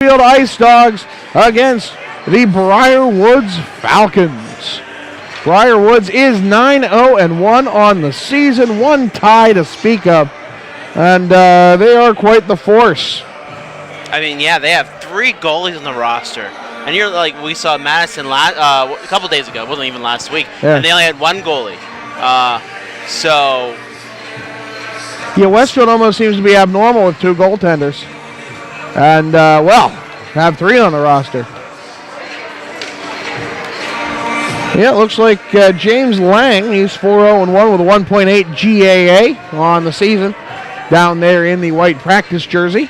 Westfield Ice Dogs against the Briar Woods Falcons. Briar Woods is 9-0-1 on the season, one tie to speak of, and they are quite the force. I mean, yeah, they have 3 goalies on the roster. And you're like, we saw Madison a couple days ago, it wasn't even last week, and they only had 1 goalie. Yeah, Westfield almost seems to be abnormal with 2 goaltenders. And, have 3 on the roster. Yeah, it looks like James Lang, he's 4-0-1 with a 1.8 GAA on the season down there in the white practice jersey.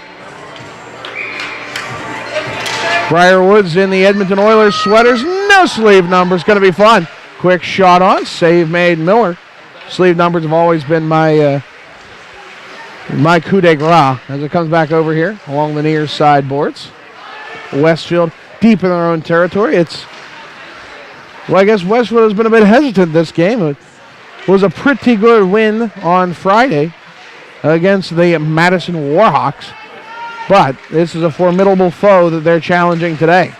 Briar Woods in the Edmonton Oilers sweaters, no sleeve numbers, going to be fun. Quick shot on, save made Miller. Sleeve numbers have always been my coup de grace as it comes back over here along the near sideboards. Westfield deep in their own territory. I guess Westfield has been a bit hesitant this game. It was a pretty good win on Friday against the Madison Warhawks, but this is a formidable foe that they're challenging today.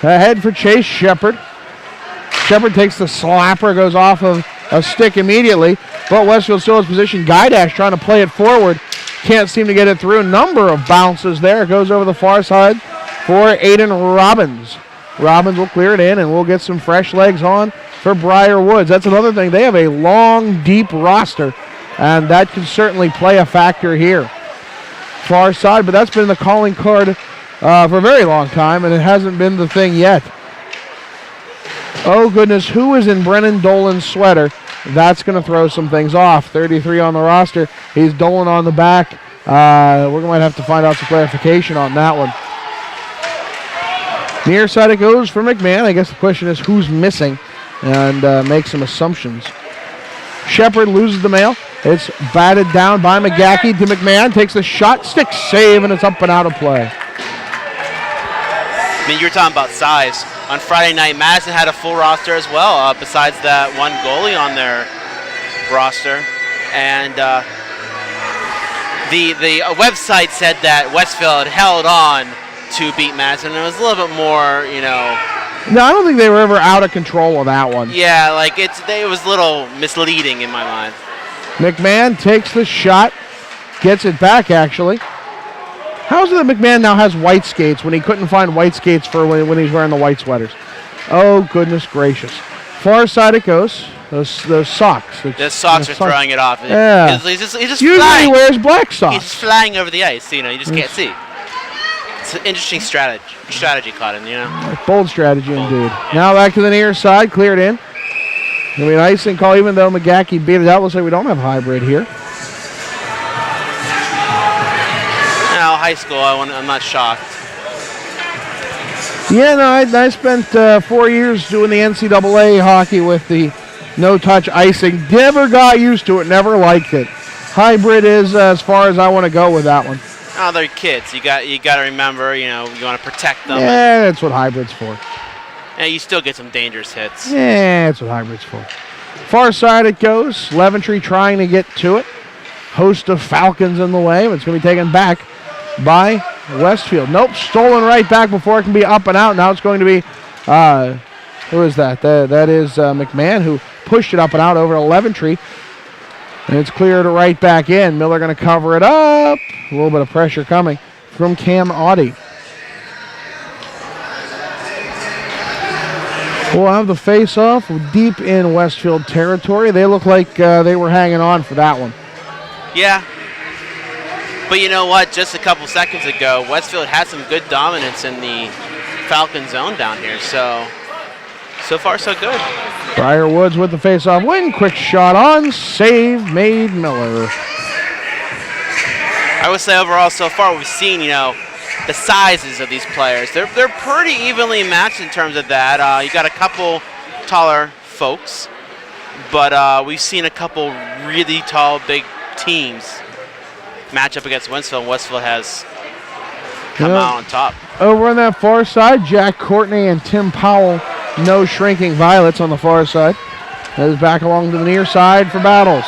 Ahead for Chase Shepard. Shepard takes the slapper, goes off of a stick immediately, but Westfield still has position. Guidash trying to play it forward. Can't seem to get it through. Number of bounces there. Goes over the far side for Aiden Robbins. Robbins will clear it in, and we'll get some fresh legs on for Briar Woods. That's another thing. They have a long, deep roster, and that can certainly play a factor here. Far side, but that's been the calling card for a very long time, and it hasn't been the thing yet. Oh, goodness, who is in Brennan Dolan's sweater? That's going to throw some things off. 33 on the roster. He's Dolan on the back. We're going to have to find out some clarification on that one. Near side it goes for McMahon. I guess the question is who's missing, and make some assumptions. Shepard loses the mail. It's batted down by McGackey to McMahon. Takes the shot, stick save, and it's up and out of play. I mean, you're talking about size. On Friday night, Madison had a full roster as well, besides that 1 goalie on their roster. And the website said that Westfield held on to beat Madison. It was a little bit more, No, I don't think they were ever out of control of that one. Yeah, it was a little misleading in my mind. McMahon takes the shot, gets it back actually. How is it that McMahon now has white skates when he couldn't find white skates for when he's wearing the white sweaters? Oh, goodness gracious. Far side it goes. Those socks. The socks are throwing it off. Yeah. He's just usually flying. He wears black socks. He's flying over the ice, you just can't see. It's an interesting strategy, Cotton, Bold strategy indeed. Yeah. Now back to the near side, cleared in. It'll be an icing call, even though McGackey beat it out. Looks like we don't have hybrid here. No, high school, I'm not shocked. Yeah, no, I spent 4 years doing the NCAA hockey with the no-touch icing. Never got used to it, never liked it. Hybrid is as far as I want to go with that one. Oh, they're kids. You got to remember, you want to protect them. Yeah, that's what hybrid's for. Yeah, you still get some dangerous hits. Yeah, that's what hybrid's for. Far side it goes. Leventry trying to get to it. Host of Falcons in the way, but it's going to be taken back by Westfield. Nope, stolen right back before it can be up and out. Now it's going to be, who is that? That is McMahon, who pushed it up and out over to Leventry. And it's cleared right back in. Miller going to cover it up. A little bit of pressure coming from Cam Audie. We'll have the face-off deep in Westfield territory. They look like they were hanging on for that one. Yeah. But you know what? Just a couple seconds ago, Westfield had some good dominance in the Falcon zone down here. So far, so good. Briar Woods with the face-off win. Quick shot on. Save made Miller. I would say overall, so far, we've seen, the sizes of these players. They're pretty evenly matched in terms of that. You got a couple taller folks, but we've seen a couple really tall, big teams match up against Westfield. Westfield has come out on top. Over on that far side, Jack Courtney and Tim Powell, no shrinking violets on the far side. That is back along to the near side for Battles.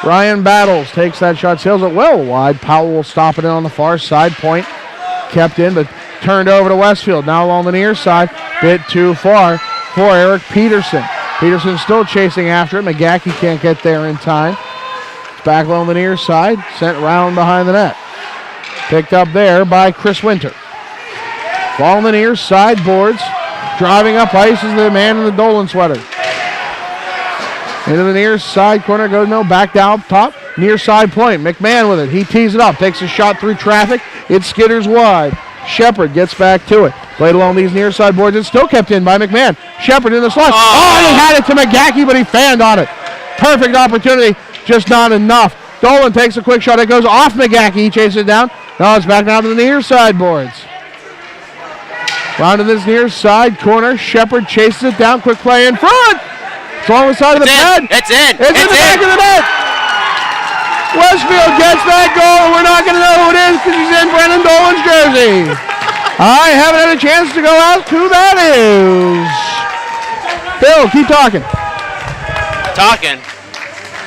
Ryan Battles takes that shot, sails it well wide. Powell will stop it in on the far side point. kept in, but turned over to Westfield. Now along the near side, bit too far for Eric Peterson. Peterson still chasing after it. McGackey can't get there in time. It's back along the near side, sent round behind the net. Picked up there by Chris Winter. Ball on the near side boards. Driving up ice is the man in the Dolan sweater. Into the near side corner goes back down top. Near side point. McMahon with it. He tees it up. Takes a shot through traffic. It skitters wide. Shepard gets back to it. Played along these near side boards. It's still kept in by McMahon. Shepard in the slot. Oh, he had it to McGackey, but he fanned on it. Perfect opportunity. Just not enough. Dolan takes a quick shot. It goes off McGackey. He chases it down. Now it's back down to the near side boards. Round to this near side corner. Shepard chases it down. Quick play in front. It's on the side of the pad. It's in. It's in the back of the net. Westfield gets that goal. We're not going to know who it is because he's in Brendan Dolan's jersey. I haven't had a chance to go out who that is. Bill, keep talking.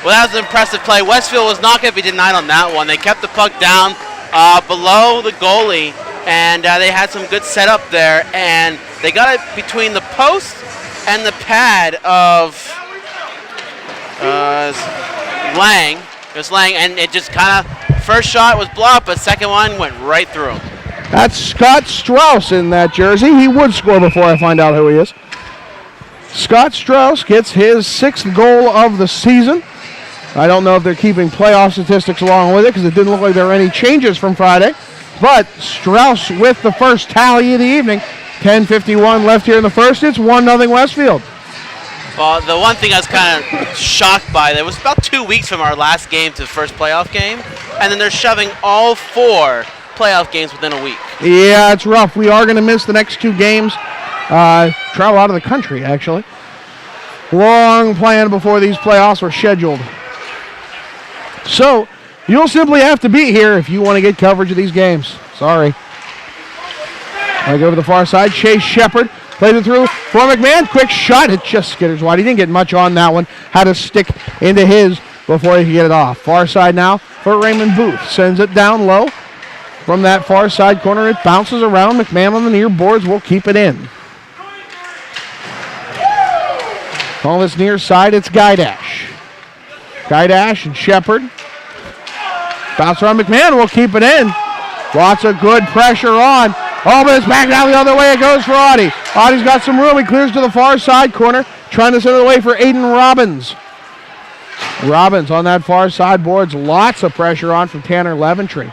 Well, that was an impressive play. Westfield was not going to be denied on that one. They kept the puck down below the goalie, and they had some good setup there, and they got it between the post and the pad of Lang. It was Lang, and it just kind of, first shot was blocked, but second one went right through him. That's Scott Strauss in that jersey. He would score before I find out who he is. Scott Strauss gets his 6th goal of the season. I don't know if they're keeping playoff statistics along with it because it didn't look like there were any changes from Friday. But Strauss with the first tally of the evening. 10:51 left here in the first. It's 1-0 Westfield. Well, the one thing I was kind of shocked by, it was about 2 weeks from our last game to the first playoff game, and then they're shoving all 4 playoff games within a week. Yeah, it's rough. We are going to miss the next 2 games. Travel out of the country, actually. Long plan before these playoffs were scheduled. So, you'll simply have to be here if you want to get coverage of these games. Sorry. I go to the far side. Chase Shepard plays it through for McMahon. Quick shot. It just skitters wide. He didn't get much on that one. Had to stick into his before he could get it off. Far side now for Raymond Booth. Sends it down low. From that far side corner, it bounces around. McMahon on the near boards will keep it in. On this near side, it's Guidash. Guidash and Shepard. Bounce around McMahon will keep it in. Lots of good pressure on. Oh, but it's back down the other way. It goes for Audie. Audie's got some room. He clears to the far side corner, trying to send it away for Aiden Robbins. Robbins on that far side boards. Lots of pressure on from Tanner Leventry.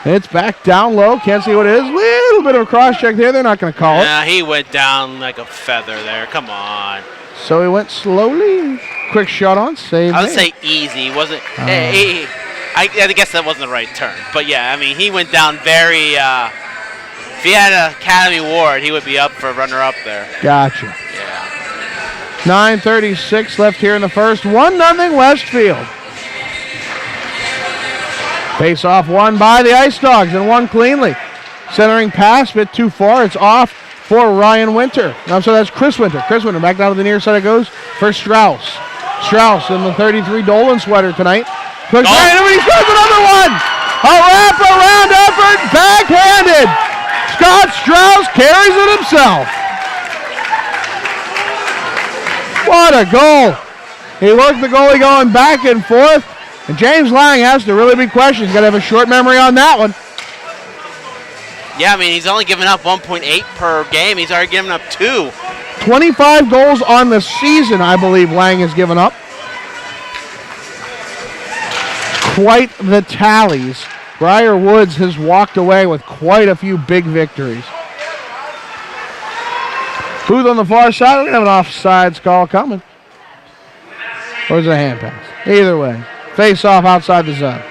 It's back down low. Can't see what it is. Little bit of a cross check there. They're not going to call it. Yeah, he went down like a feather there. Come on. So he went slowly. Quick shot on. Save. I would say easy. Wasn't. I guess that wasn't the right term. But yeah, I mean, he went down very. If he had an Academy Award, he would be up for runner-up there. Gotcha. Yeah. 9:36 left here in the first. 1-0 Westfield. Face off won by the Ice Dogs and won cleanly. Centering pass, bit too far. It's off for Ryan Winter. No, so that's Chris Winter. Chris Winter back down to the near side it goes for Strauss. Strauss in the 33 Dolan sweater tonight. Quick right, and he scores another one. A wrap-around effort, backhanded. Scott Strauss carries it himself. What a goal. He looked the goalie going back and forth. And James Lang has to really be questioned. He's got to have a short memory on that one. Yeah, I mean, he's only given up 1.8 per game. He's already given up 2. 25 goals on the season, I believe Lang has given up. Quite the tallies. Briar Woods has walked away with quite a few big victories. Booth on the far side. We're going to have an offsides call coming. Or is it a hand pass? Either way. Face off outside the zone.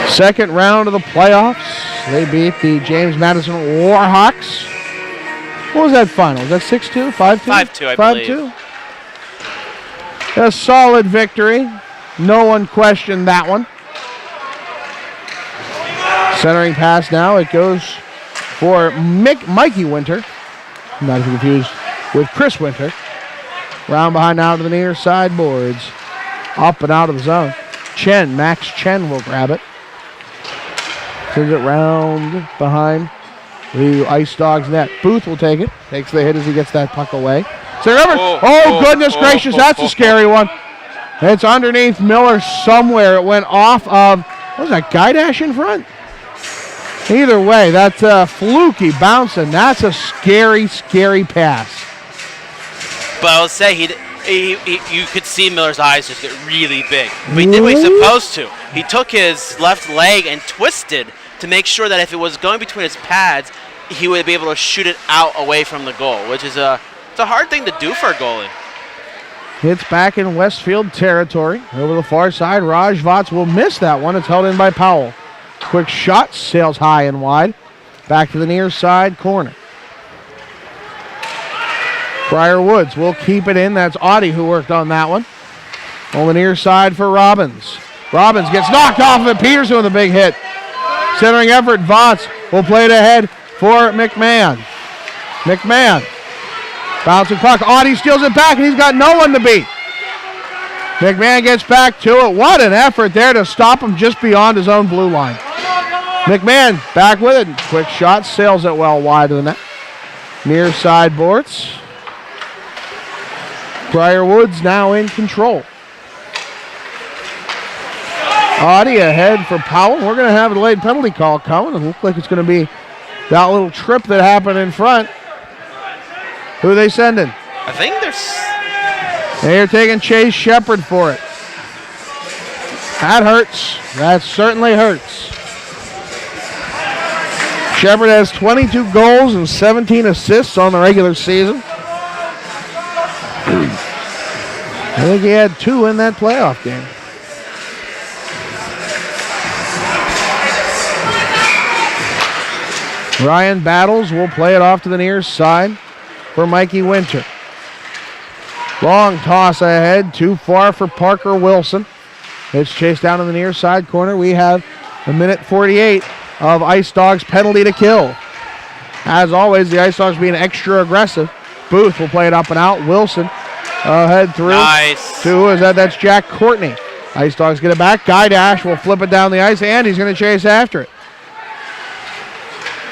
Second round of the playoffs. They beat the James Madison Warhawks. What was that final? Was that 6-2? 5-2? 5-2, I believe. 5-2. A solid victory. No one questioned that one. Centering pass now. It goes for Mikey Winter. Not to be confused with Chris Winter. Round behind now to the near side boards. up and out of the zone. Max Chen will grab it. Sends it round behind the Ice Dogs net. Booth will take it. Takes the hit as he gets that puck away. Goodness gracious, that's a scary one. It's underneath Miller somewhere. It went off of, what was that, Guy Dash in front? Either way, that's a fluky bounce, and that's a scary, scary pass. But I will say, you could see Miller's eyes just get really big. But he did what he's supposed to. He took his left leg and twisted to make sure that if it was going between his pads, he would be able to shoot it out away from the goal, which is it's a hard thing to do for a goalie. It's back in Westfield territory. Over the far side, Raj Vats will miss that one. It's held in by Powell. Quick shot, sails high and wide. Back to the near side corner. Briar Woods will keep it in. That's Audie who worked on that one. On the near side for Robbins. Robbins gets knocked off of it. Peterson with a big hit. Centering effort, Vats will play it ahead for McMahon. McMahon. Bouncing puck. Audie steals it back, and he's got no one to beat. McMahon gets back to it. What an effort there to stop him just beyond his own blue line. McMahon back with it. Quick shot. Sails it well wide of the net. Near side boards. Briar Woods now in control. Audie ahead for Powell. We're going to have a delayed penalty call coming. It looks like it's going to be that little trip that happened in front. Who are they sending? I think they're taking Chase Shepard for it. That hurts. That certainly hurts. Shepard has 22 goals and 17 assists on the regular season. I think he had 2 in that playoff game. Ryan Battles will play it off to the near side for Mikey Winter. Long toss ahead, too far for Parker Wilson. It's chased down in the near side corner. We have a minute 48 of Ice Dogs penalty to kill. As always, the Ice Dogs being extra aggressive. Booth will play it up and out. Wilson ahead through. Nice. That's Jack Courtney. Ice Dogs get it back. Guy Dash will flip it down the ice, and he's going to chase after it.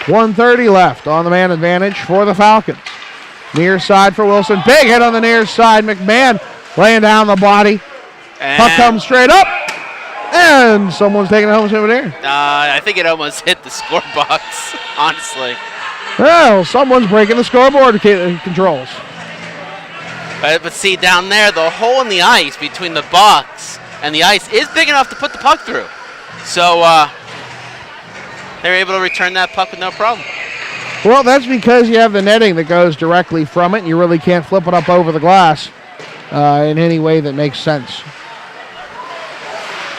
1:30 left on the man advantage for the Falcons. Near side for Wilson. Big hit on the near side. McMahon laying down the body. Puck comes straight up. And someone's taking it home over there. I think it almost hit the score box, honestly. Well, someone's breaking the scoreboard controls. But see, down there, the hole in the ice between the box and the ice is big enough to put the puck through. So they were able to return that puck with no problem. Well, that's because you have the netting that goes directly from it, and you really can't flip it up over the glass in any way that makes sense.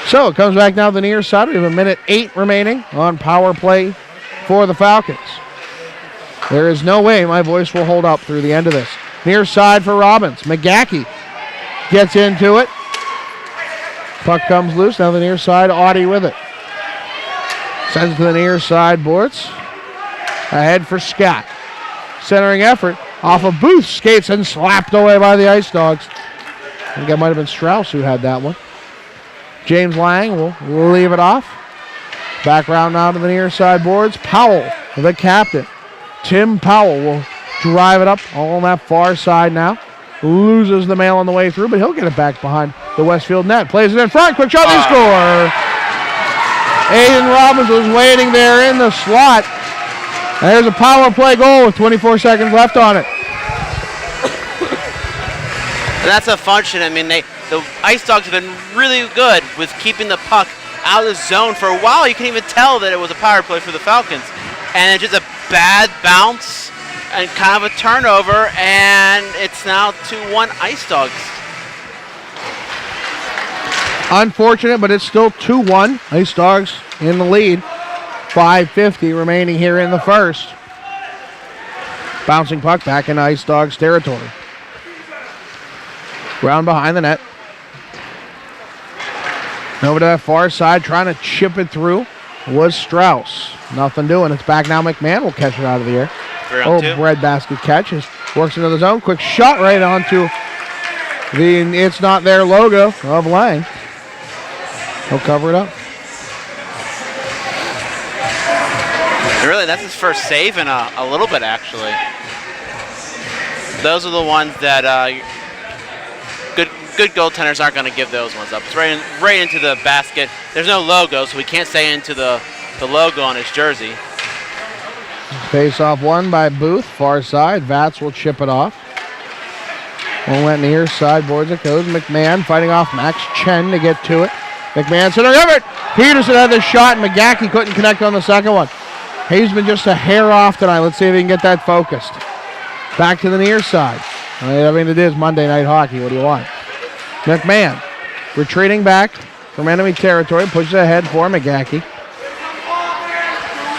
So it comes back now to the near side. We have a minute 8 remaining on power play for the Falcons. There is no way my voice will hold up through the end of this. Near side for Robbins. McGackey gets into it. Puck comes loose. Now the near side, Audie with it. Sends it to the near side boards. Ahead for Scott. Centering effort off of Booth. Skates and slapped away by the Ice Dogs. I think that might have been Strauss who had that one. James Lang will leave it off. Back round now to the near side boards. Powell, the captain. Tim Powell will drive it up all on that far side now. Loses the mail on the way through, but he'll get it back behind the Westfield net. Plays it in front. Quick shot, they score. Aiden Robbins was waiting there in the slot. There's a power play goal with 24 seconds left on it. And that's a function. I mean, the Ice Dogs have been really good with keeping the puck out of the zone for a while. You can even tell that it was a power play for the Falcons. And it's just a bad bounce and kind of a turnover, and it's now 2-1 Ice Dogs. Unfortunate, but it's still 2-1. Ice Dogs in the lead. 5:50 remaining here in the first. Bouncing puck back in Ice Dogs territory. Round behind the net. Over to that far side, trying to chip it through, was Strauss. Nothing doing. It's back now. McMahon will catch it out of the air. Breadbasket catch. Works into the zone. Quick shot right onto It's not their logo of Lang. He'll cover it up. Really, that's his first save in a little bit, actually. Those are the ones that good goaltenders aren't going to give those ones up. It's right into the basket. There's no logo, so we can't say into the logo on his jersey. Face-off won by Booth, far side. Vats will chip it off. Won't let near side boards it goes. McMahon fighting off Max Chen to get to it. McMahon center of it. Peterson had the shot, and McGackey couldn't connect on the second one. He's been just a hair off tonight. Let's see if he can get that focused. Back to the near side. I mean, it is Monday Night Hockey. What do you want? McMahon retreating back from enemy territory. Pushes ahead for McGackey.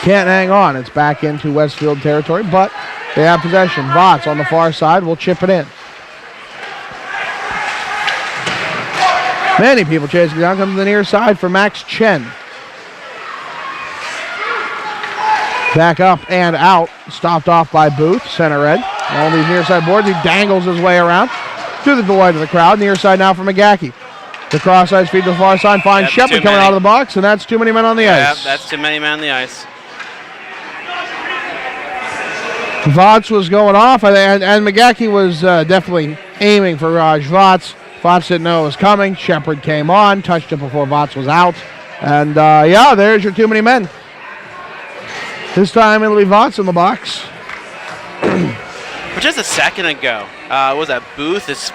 Can't hang on. It's back into Westfield territory, but they have possession. Vots on the far side will chip it in. Many people chasing down. Comes to the near side for Max Chen. Back up and out. Stopped off by Booth, center red. All these near side boards. He dangles his way around to the delight of the crowd. Near side now for McGackey. The cross ice feed to the far side. Finds Shepard coming out of the box, and that's too many men on the ice. Yep, that's too many men on the ice. Vots was going off, and McGackey was definitely aiming for Raj Vots. Vots didn't know it was coming. Shepard came on, touched it before Vots was out. And, yeah, there's your too many men. This time it'll be Vots in the box. But just a second ago, was that Booth is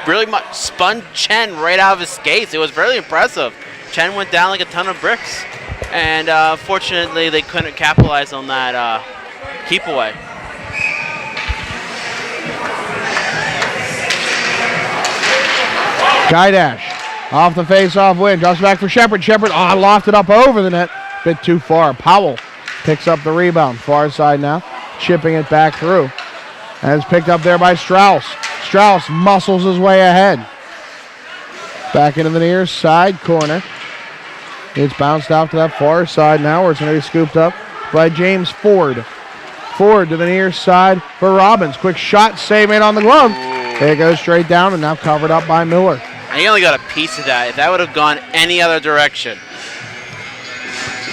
really much spun Chen right out of his skates. It was very impressive. Chen went down like a ton of bricks. And fortunately, they couldn't capitalize on that keep away. Guy Dash off the face-off win. Drops back for Shepard. Shepard lofted up over the net. Bit too far. Powell picks up the rebound. Far side now. Chipping it back through. And it's picked up there by Strauss. Strauss muscles his way ahead. Back into the near side corner. It's bounced out to that far side now where it's going to be scooped up by James Ford. Ford to the near side for Robbins. Quick shot, save made on the glove. It goes straight down and now covered up by Miller. And he only got a piece of that. If that would have gone any other direction,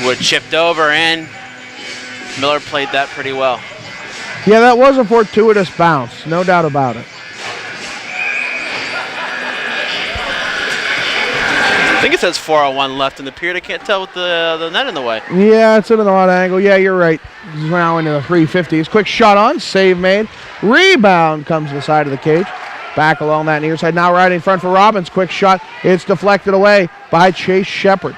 would have chipped over, and Miller played that pretty well. Yeah, that was a fortuitous bounce, no doubt about it. I think it says 4:01 left in the period. I can't tell with the net in the way. Yeah, it's at an odd angle. Yeah, you're right. This is now into the 350s. Quick shot on, save made. Rebound comes to the side of the cage. Back along that near side. Now right in front for Robbins. Quick shot. It's deflected away by Chase Shepard.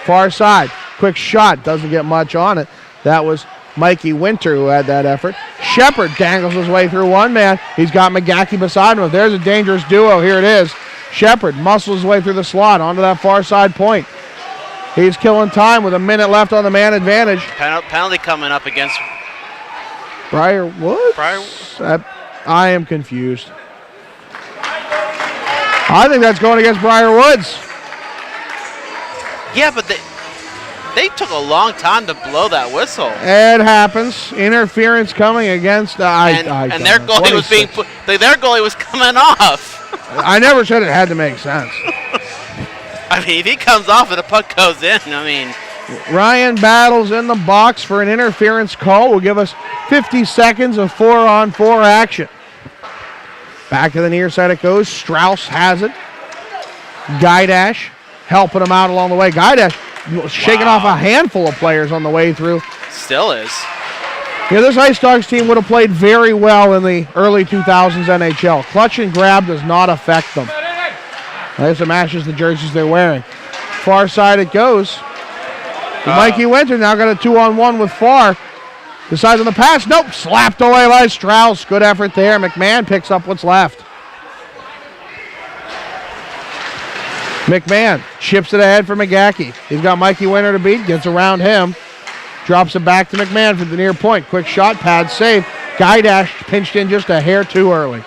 Far side. Quick shot. Doesn't get much on it. That was Mikey Winter who had that effort. Shepard dangles his way through one man. He's got McGackey beside him. There's a dangerous duo. Here it is. Shepard muscles his way through the slot onto that far side point. He's killing time with a minute left on the man advantage. Penalty coming up against Briar Woods? I am confused. I think that's going against Briar Woods. Yeah, but they took a long time to blow that whistle. It happens. Interference coming against and their goalie was being their goalie was coming off. I never said it had to make sense. I mean, if he comes off and the puck goes in, I mean. Ryan Battles in the box for an interference call. Will give us 50 seconds of 4-on-4 action. Back to the near side it goes. Strauss has it. Guidash helping him out along the way. Guidash shaking off a handful of players on the way through. Still is. Yeah, this Ice Dogs team would have played very well in the early 2000s NHL. Clutch and grab does not affect them. I guess it matches the jerseys they're wearing. Far side it goes. Mikey Winter now got a 2-on-1 with Farr. Decides on the pass. Nope. Slapped away by Strauss. Good effort there. McMahon picks up what's left. McMahon chips it ahead for McGackey. He's got Mikey Winter to beat. Gets around him. Drops it back to McMahon for the near point. Quick shot. Pad save. Guidash pinched in just a hair too early.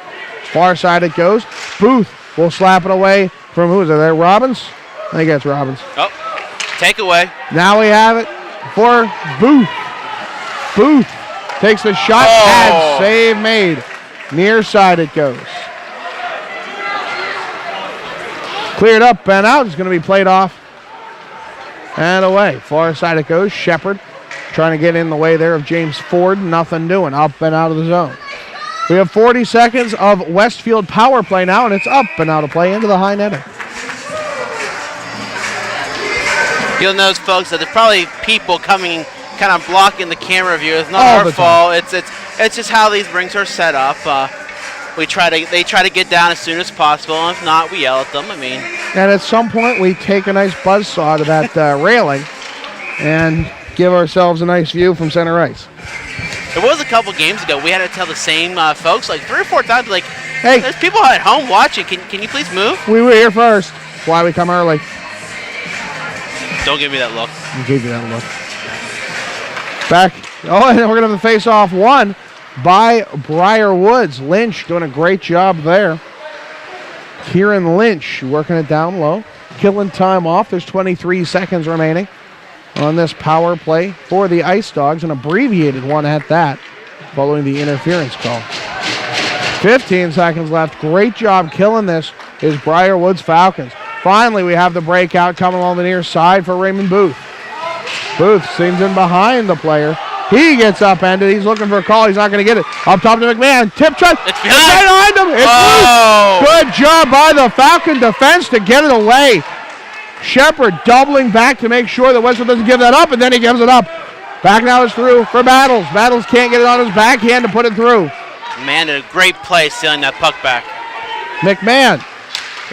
Far side it goes. Booth will slap it away from who is it there? Robbins? I think that's Robbins. Oh, takeaway. Now we have it for Booth. Booth takes the shot. Pad save made. Near side it goes. Cleared up and out. It's going to be played off and away. Far side it goes. Shepard trying to get in the way there of James Ford. Nothing doing. Up and out of the zone. We have 40 seconds of Westfield power play now, and it's up and out of play into the high netting. You'll notice, folks, that there's probably people coming, kind of blocking the camera view. It's not our fault. It's just how these rings are set up. They try to get down as soon as possible, and if not, we yell at them. I mean, and at some point we take a nice buzzsaw to that railing and give ourselves a nice view from center ice. It was a couple games ago. We had to tell the same folks like 3 or 4 times, like, hey, there's people at home watching. Can you please move? We were here first. That's why we come early. Don't give me that look. I gave you that look. Back. Oh, and then we're going to have the face-off won by Briar Woods. Lynch doing a great job there. Kieran Lynch working it down low. Killing time off. There's 23 seconds remaining on this power play for the Ice Dogs, an abbreviated one at that, following the interference call. 15 seconds left. Great job killing this is Briar Woods Falcons. Finally, we have the breakout coming along the near side for Raymond Booth. Booth seems in behind the player. He gets upended. He's looking for a call. He's not going to get it. Up top to McMahon. Tip shot. It's behind him. It's loose. Good job by the Falcon defense to get it away. Shepard doubling back to make sure that Westfield doesn't give that up, and then he gives it up. Back now is through for Battles. Battles can't get it on his backhand to put it through. Man did a great play stealing that puck back. McMahon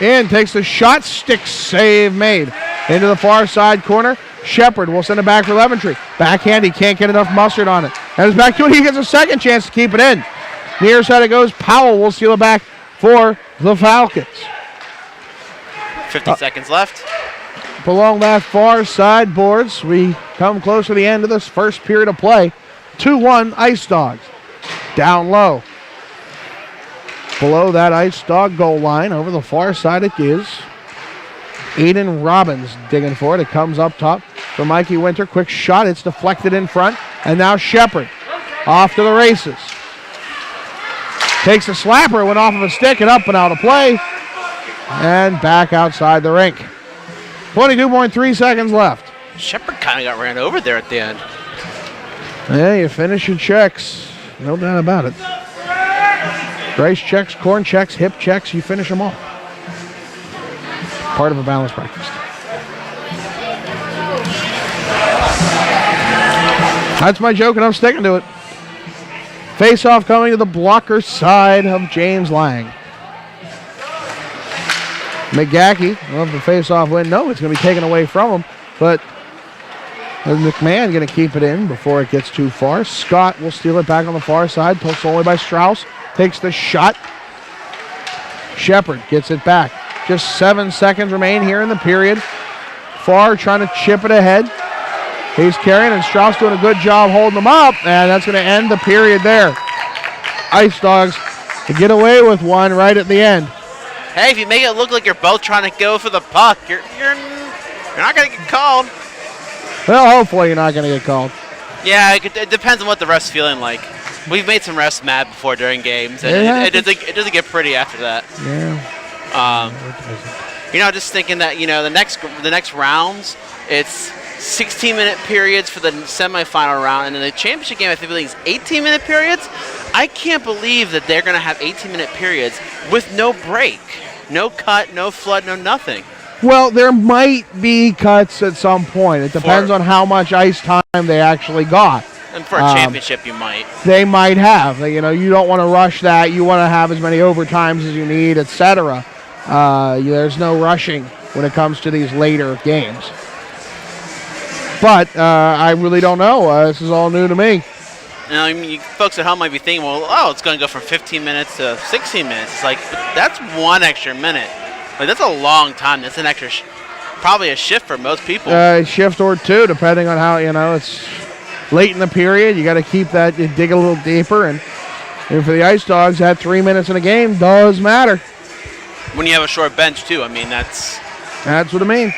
in, takes the shot, stick save made. Into the far side corner. Shepard will send it back for Leventry. Backhand, he can't get enough mustard on it. And it's back to it. He gets a second chance to keep it in. Near side it goes. Powell will steal it back for the Falcons. 50 seconds left. Along that far side boards, we come close to the end of this first period of play. 2-1 Ice Dogs. Down low. Below that Ice Dog goal line, over the far side it is Aiden Robbins digging for it. It comes up top for Mikey Winter. Quick shot. It's deflected in front. And now Shepard off to the races. Takes a slapper. Went off of a stick and up and out of play. And back outside the rink. 22.3 seconds left. Shepard kind of got ran over there at the end. Yeah, you finish your checks. No doubt about it. Rice checks, corn checks, hip checks. You finish them all. Part of a balanced breakfast. That's my joke, and I'm sticking to it. Face-off coming to the blocker side of James Lang. McGackey will have the face-off win. No, it's going to be taken away from him, but McMahon going to keep it in before it gets too far. Scott will steal it back on the far side. Poked only by Strauss. Takes the shot. Shepard gets it back. Just 7 seconds remain here in the period. Farr trying to chip it ahead. He's carrying, and Strauss doing a good job holding him up, and that's going to end the period there. Ice Dogs to get away with one right at the end. Hey, if you make it look like you're both trying to go for the puck, you're not going to get called. Well, hopefully you're not going to get called. Yeah, it depends on what the ref's feeling like. We've made some refs mad before during games, and it doesn't get pretty after that. Yeah. Just thinking that the next rounds, it's 16-minute periods for the semifinal round, and in the championship game, I think it's 18-minute periods. I can't believe that they're going to have 18-minute periods with no break, no cut, no flood, no nothing. Well, there might be cuts at some point. It depends on how much ice time they actually got. And for a championship, you might. They might have. You don't want to rush that. You want to have as many overtimes as you need, etc. There's no rushing when it comes to these later games. But I really don't know. This is all new to me. You folks at home might be thinking, well, it's going to go from 15 minutes to 16 minutes. It's like, that's 1 extra minute. Like, that's a long time. That's an extra, probably a shift for most people. A shift or two, depending on how, it's late in the period. You got to keep that, you dig a little deeper. And for the Ice Dogs, that 3 minutes in a game does matter. When you have a short bench, too. I mean, that's what I mean.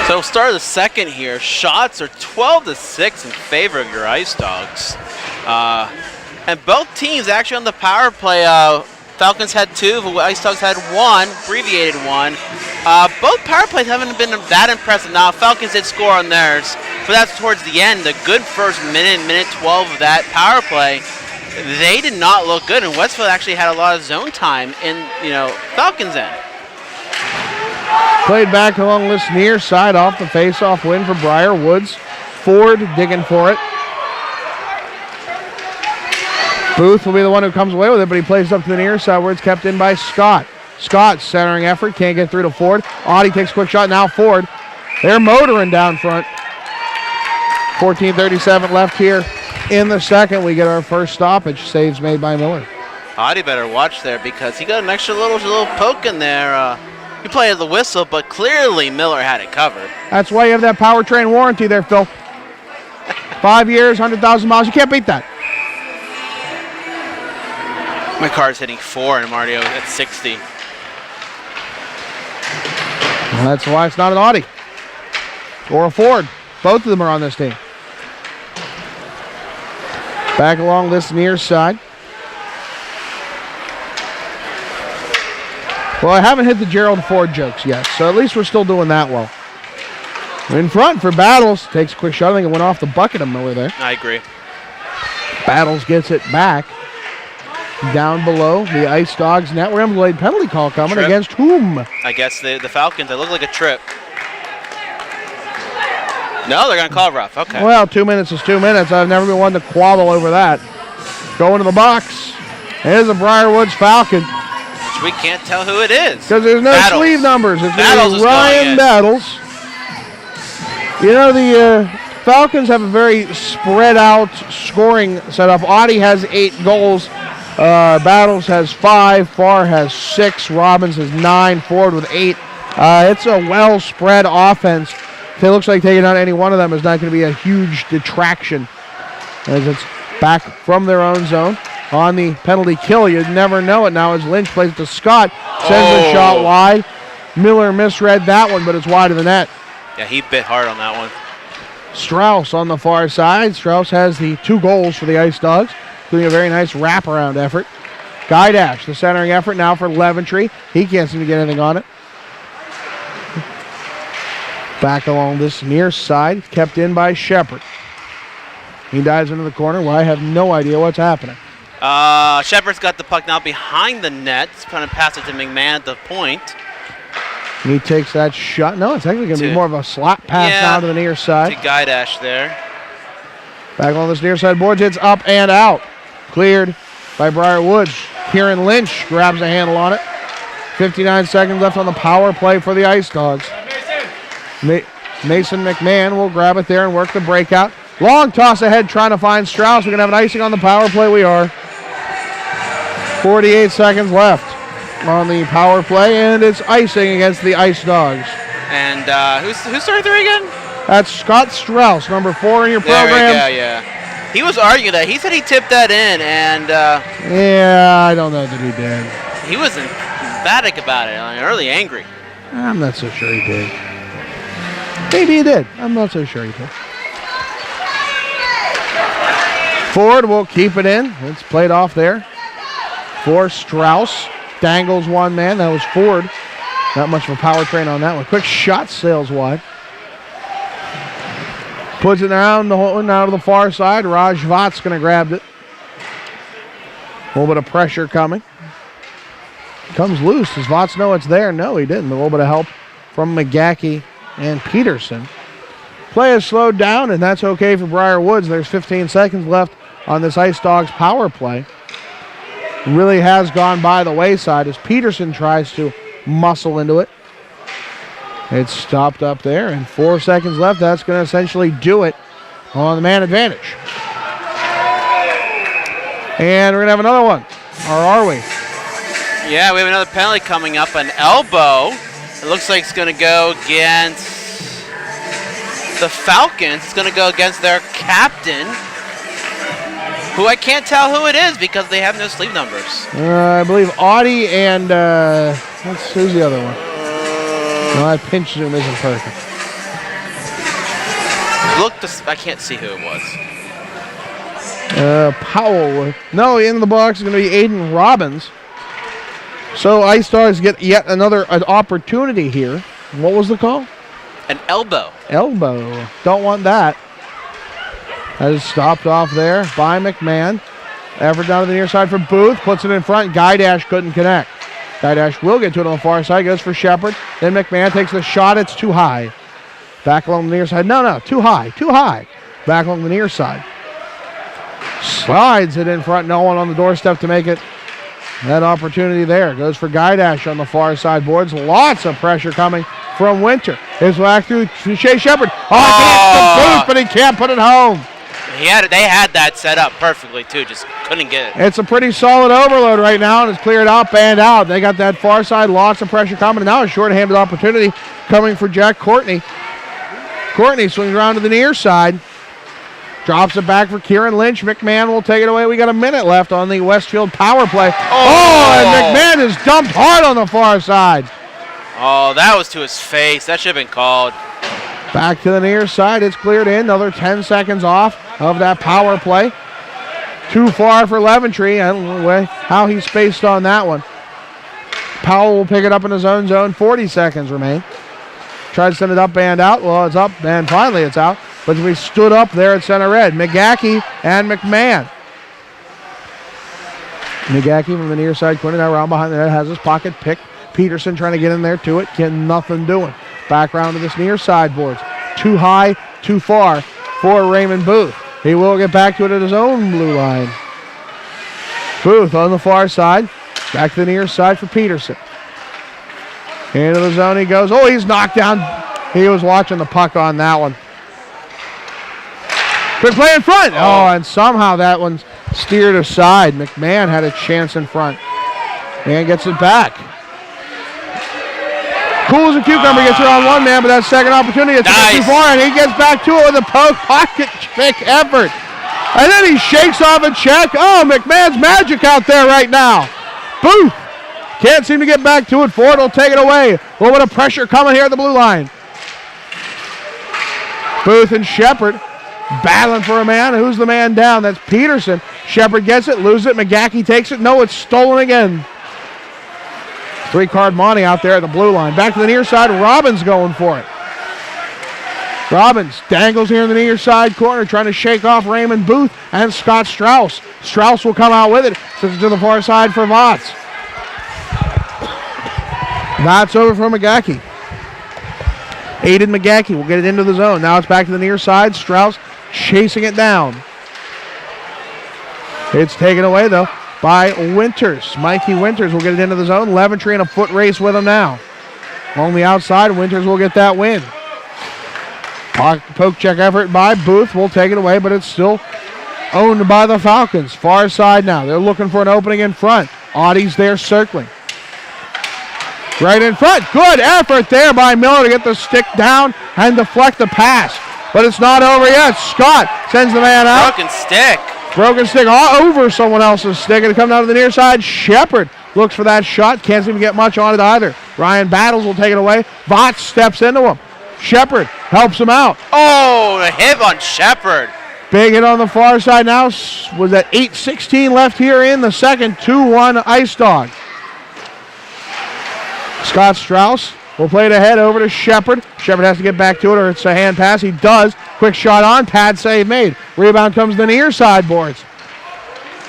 So start of the second here. Shots are 12-6 in favor of your Ice Dogs. And both teams actually on the power play. Falcons had 2, the Ice Dogs had 1, abbreviated 1. Both power plays haven't been that impressive. Now, Falcons did score on theirs, but that's towards the end. The good first minute 12 of that power play, they did not look good. And Westfield actually had a lot of zone time in, Falcons' end. Played back along this near side off the face-off win for Briar Woods. Ford digging for it. Booth will be the one who comes away with it, but he plays up to the near side where it's kept in by Scott. Scott centering effort, can't get through to Ford. Audie takes a quick shot, now Ford. They're motoring down front. 14:37 left here in the second. We get our first stoppage. Saves made by Miller. Audie better watch there because he got an extra little poke in there. He played the whistle, but clearly Miller had it covered. That's why you have that powertrain warranty there, Phil. 5 years, 100,000 miles. You can't beat that. My car's hitting 4 and I'm already at 60. Well, that's why it's not an Audi or a Ford. Both of them are on this team. Back along this near side. Well, I haven't hit the Gerald Ford jokes yet, so at least we're still doing that well. In front for Battles. Takes a quick shot. I think it went off the bucket of Miller there. I agree. Battles gets it back. Down below the Ice Dogs net. We're going to have a late penalty call coming Trip. Against whom? I guess the Falcons. They look like a trip. No, they're going to call rough. Okay. Well, 2 minutes is 2 minutes. I've never been one to quabble over that. Going to the box. There's a Briar Woods Falcon. Which we can't tell who it is. Because there's no Battles. sleeve numbers. It's Battles is Ryan Battles. You know, the Falcons have a very spread out scoring setup. Audie has 8 goals. Battles has 5. Farr has 6. Robbins has 9. Ford with 8. It's a well spread offense. If it looks like taking out any one of them is not going to be a huge detraction, as it's back from their own zone on the penalty kill. You never know it now as Lynch plays it to Scott. Sends a shot wide. Miller misread that one, but it's wide of the net. Yeah, he bit hard on that one. Strauss on the far side. Strauss has the 2 goals for the Ice Dogs, including a very nice wraparound effort. Guy Dash, the centering effort now for Leventry. He can't seem to get anything on it. Back along this near side, kept in by Shepard. He dives into the corner. Well, I have no idea what's happening. Shepard's got the puck now behind the net. He's trying to pass it to McMahon at the point. He takes that shot. No, it's actually going to be more of a slot pass now to the near side. To Guy Dash there. Back on this near side boards, it's up and out. Cleared by Briar Woods. Kieran Lynch grabs a handle on it. 59 seconds left on the power play for the Ice Dogs. Mason McMahon will grab it there and work the breakout. Long toss ahead trying to find Strauss. We're going to have an icing on the power play. We are. 48 seconds left on the power play, and it's icing against the Ice Dogs. And who's 33 again? That's Scott Strauss, number 4 in your program. There we go, yeah. He was arguing that. He said he tipped that in, and yeah, I don't know that he did. He was emphatic about it, early angry. I'm not so sure he did. Maybe he did. I'm not so sure he did. Ford will keep it in. It's played off there for Strauss. Dangles one man. That was Ford. Not much of a powertrain on that one. Quick shot sails wide. Puts it around the hole now to the far side. Raj Vatt's going to grab it. A little bit of pressure coming. Comes loose. Does Vatt's know it's there? No, he didn't. A little bit of help from McGackey and Peterson. Play is slowed down, and that's okay for Briar Woods. There's 15 seconds left on this Ice Dogs power play. Really has gone by the wayside as Peterson tries to muscle into it. It's stopped up there, and 4 seconds left. That's going to essentially do it on the man advantage. And we're going to have another one. Or are we? Yeah, we have another penalty coming up. An elbow. It looks like it's going to go against the Falcons. It's going to go against their captain, who I can't tell who it is because they have no sleeve numbers. I believe Audie and who's the other one? No, that pinch zoom isn't perfect. Look, I can't see who it was. Powell. No, in the box is going to be Aiden Robbins. So Ice Dogs get yet another opportunity here. What was the call? An elbow. Elbow. Don't want that. That is stopped off there by McMahon. Effort down to the near side for Booth. Puts it in front. Guidash couldn't connect. Guidash will get to it on the far side. Goes for Shepard. Then McMahon takes the shot. It's too high. Back along the near side. No. Too high. Too high. Back along the near side. Slides it in front. No one on the doorstep to make it. That opportunity there. Goes for Guidash on the far side boards. Lots of pressure coming from Winter. His whack through Shea Shepard. Oh, Booth, but he can't put it home. They had that set up perfectly, too. Just couldn't get it. It's a pretty solid overload right now, and it's cleared out, banned out. They got that far side. Lots of pressure coming. And now a short-handed opportunity coming for Jack Courtney. Courtney swings around to the near side. Drops it back for Kieran Lynch. McMahon will take it away. We got a minute left on the Westfield power play. Oh, and McMahon is dumped hard on the far side. Oh, that was to his face. That should have been called. Back to the near side. It's cleared in. Another 10 seconds off of that power play. Too far for Leventry. I don't know how he spaced on that one. Powell will pick it up in his own zone. 40 seconds remain. Tried to send it up and out. Well, it's up, and finally it's out. But we stood up there at center red. McGackey and McMahon. McGackey from the near side corner. Now around behind the net. Has his pocket picked. Peterson trying to get in there to it. Nothing doing. Back round to this near side boards. Too high, too far for Raymond Booth. He will get back to it at his own blue line. Booth on the far side. Back to the near side for Peterson. Into the zone he goes. Oh, he's knocked down. He was watching the puck on that one. Quick play in front. Oh, and somehow that one's steered aside. McMahon had a chance in front. And gets it back. Cool as a cucumber, gets it on one man, but that second opportunity, it's too far, and he gets back to it with a pocket pick effort. And then he shakes off a check. Oh, McMahon's magic out there right now. Booth can't seem to get back to it. Ford will take it away. A little bit of pressure coming here at the blue line. Booth and Shepard battling for a man. Who's the man down? That's Peterson. Shepard gets it, loses it. McGackey takes it. No, it's stolen again. 3-card Monty out there at the blue line. Back to the near side. Robbins going for it. Robbins dangles here in the near side corner, trying to shake off Raymond Booth and Scott Strauss. Strauss will come out with it. Sends it to the far side for Votts. Votts over from McGackey. Aiden McGackey will get it into the zone. Now it's back to the near side. Strauss chasing it down. It's taken away, though, by Winters. Mikey Winters will get it into the zone. Leventry in a foot race with him now. On the outside, Winters will get that win. Poke check effort by Booth. Will take it away, but it's still owned by the Falcons. Far side now. They're looking for an opening in front. Audie's there circling. Right in front. Good effort there by Miller to get the stick down and deflect the pass. But it's not over yet. Scott sends the man out. Broken stick all over someone else's stick. And it comes down to the near side. Shepard looks for that shot. Can't seem to get much on it either. Ryan Battles will take it away. Votts steps into him. Shepard helps him out. Oh, a hit on Shepard. Big hit on the far side now. Was that 8:16 left here in the second. 2-1 Ice Dogs. Scott Strauss will play it ahead over to Shepard. Shepard has to get back to it or it's a hand pass. He does. Quick shot on. Pad save made. Rebound comes to the near side boards.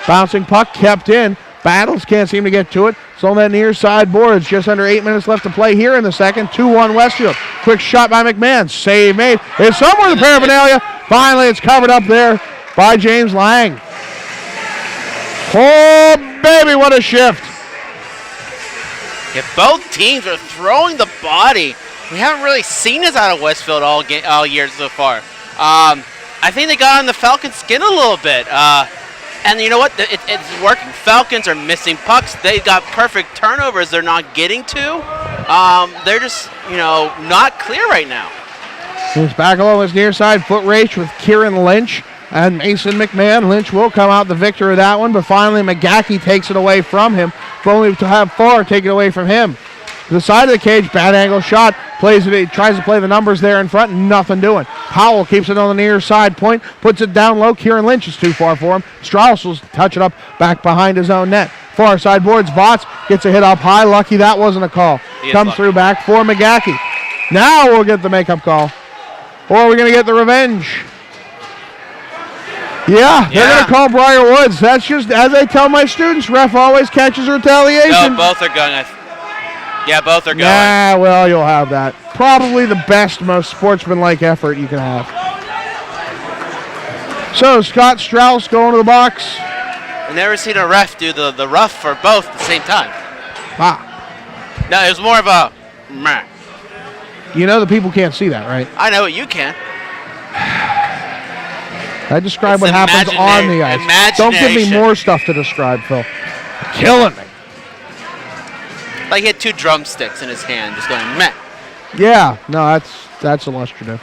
Bouncing puck kept in. Battles can't seem to get to it. It's on that near side boards. Just under 8 minutes left to play here in the second. 2-1 Westfield. Quick shot by McMahon. Save made. It's somewhere in the paraphernalia. Finally, it's covered up there by James Lang. Oh, baby, what a shift. Yeah, both teams are throwing the body. We haven't really seen this out of Westfield all year so far. I think they got on the Falcons' skin a little bit. And you know what? It's working. Falcons are missing pucks. They got perfect turnovers they're not getting to. They're just, not clear right now. He's back along his near side foot race with Kieran Lynch and Mason McMahon. Lynch will come out the victor of that one, but finally McGackey takes it away from him, but only to have Farr take it away from him. To the side of the cage, bad angle shot, plays it, tries to play the numbers there in front, nothing doing. Powell keeps it on the near side point, puts it down low. Kieran Lynch is too far for him. Strauss will touch it up back behind his own net. Far side boards, Votts gets a hit up high. Lucky that wasn't a call. Comes through back for McGackey. Now we'll get the makeup call. Or are we going to get the revenge? Yeah, they're going to call Briar Woods. That's just, as I tell my students, ref always catches retaliation. No, both are going. Yeah, both are going. Yeah, well, you'll have that. Probably the best, most sportsmanlike effort you can have. So, Scott Strauss going to the box. I've never seen a ref do the rough for both at the same time. Ah. No, it was more of a meh. You know the people can't see that, right? I know it, you can. I describe what happens on the ice. Don't give me more stuff to describe, Phil. You're killing me. Like he had 2 drumsticks in his hand, just going meh. Yeah, no, that's illustrative.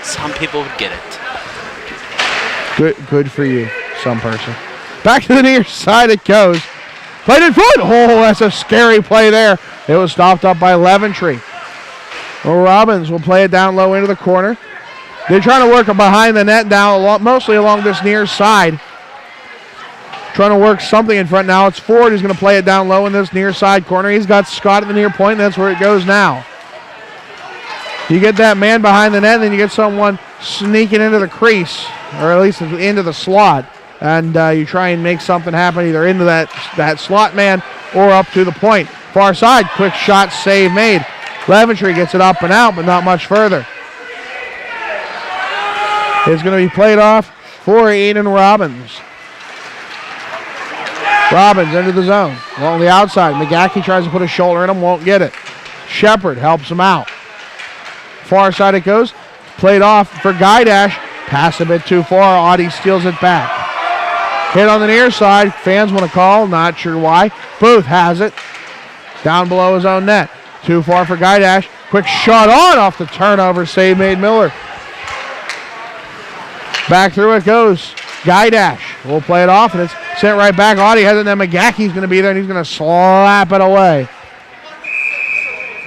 Some people would get it. Good for you, some person. Back to the near side it goes. Played in front. Oh, that's a scary play there. It was stopped up by Leventry. Well, Robbins will play it down low into the corner. They're trying to work it behind the net down, mostly along this near side. Trying to work something in front now. It's Ford who's going to play it down low in this near side corner. He's got Scott at the near point, and that's where it goes now. You get that man behind the net, and then you get someone sneaking into the crease, or at least into the slot, and you try and make something happen either into that slot man or up to the point. Far side, quick shot, save made. Leventry gets it up and out, but not much further. It's going to be played off for Eden Robbins. Robbins into the zone. Along the outside. McGackey tries to put a shoulder in him, won't get it. Shepard helps him out. Far side it goes. Played off for Guidash. Pass a bit too far. Audie steals it back. Hit on the near side. Fans want to call. Not sure why. Booth has it. Down below his own net. Too far for Guidash. Quick shot on off the turnover. Save made Miller. Back through it goes. Guidash will play it off, and it's sent right back. Audie has it, and then McGackey's going to be there, and he's going to slap it away.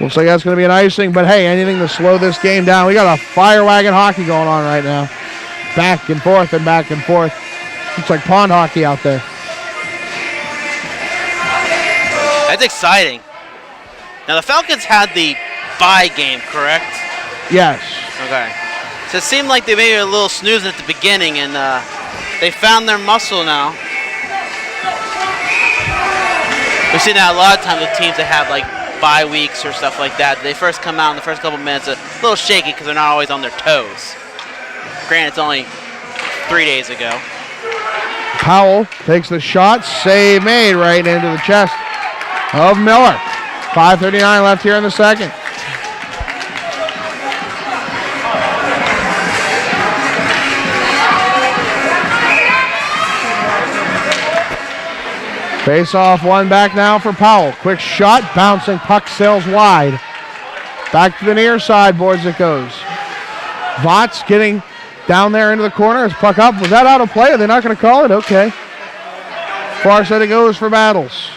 Looks like that's going to be an icing, but hey, anything to slow this game down. We got a fire wagon hockey going on right now. Back and forth and back and forth. Looks like pond hockey out there. That's exciting. Now, the Falcons had the bye game, correct? Yes. Okay. So it seemed like they made a little snooze at the beginning, and they found their muscle now. We've seen that a lot of times with teams that have like bye weeks or stuff like that. They first come out in the first couple minutes a little shaky because they're not always on their toes. Granted, it's only 3 days ago. Powell takes the shot. Save made right into the chest of Miller. 5:39 left here in the second. Face off, one back now for Powell. Quick shot, bouncing, puck sails wide. Back to the near side, boards it goes. Votts getting down there into the corner. His puck up. Was that out of play? Are they not going to call it? Okay. Far side it goes for Battles.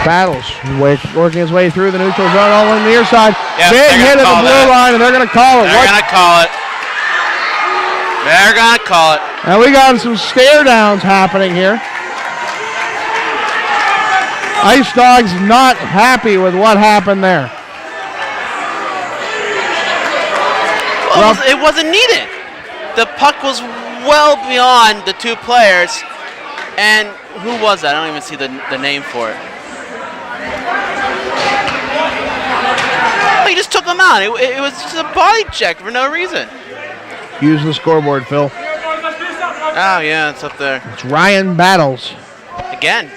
Battles working his way through the neutral zone, all on the near side. Yep, big hit at the blue line, and they're going to call it. They're going to call it. They're going to call it. And we got some stare downs happening here. Ice Dogs not happy with what happened there. Well, it wasn't needed. The puck was well beyond the 2 players. And who was that? I don't even see the name for it. He just took him out. It was just a body check for no reason. Use the scoreboard, Phil. Oh, yeah, it's up there. It's Ryan Battles. Again.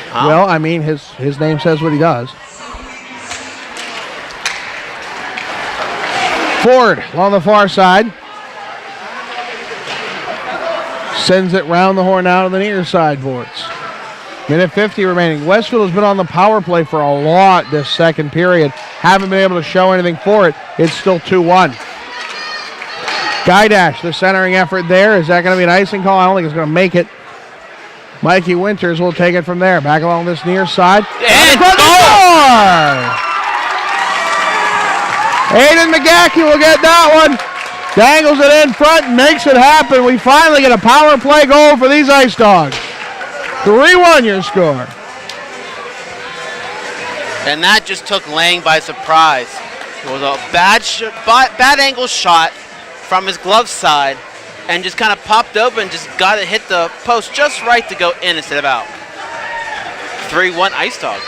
Huh? Well, I mean, his name says what he does. Ford along the far side. Sends it round the horn out of the near side boards. Minute 50 remaining. Westfield has been on the power play for a lot this second period. Haven't been able to show anything for it. It's still 2-1. Guidash, the centering effort there. Is that going to be an icing call? I don't think it's going to make it. Mikey Winters will take it from there. Back along this near side. And score! Aiden McGackey will get that one. Dangles it in front and makes it happen. We finally get a power play goal for these Ice Dogs. 3-1 your score. And that just took Lang by surprise. It was a bad angle shot from his glove side and just kind of popped open, just got it hit the post just right to go in instead of out. 3-1 Ice Dogs.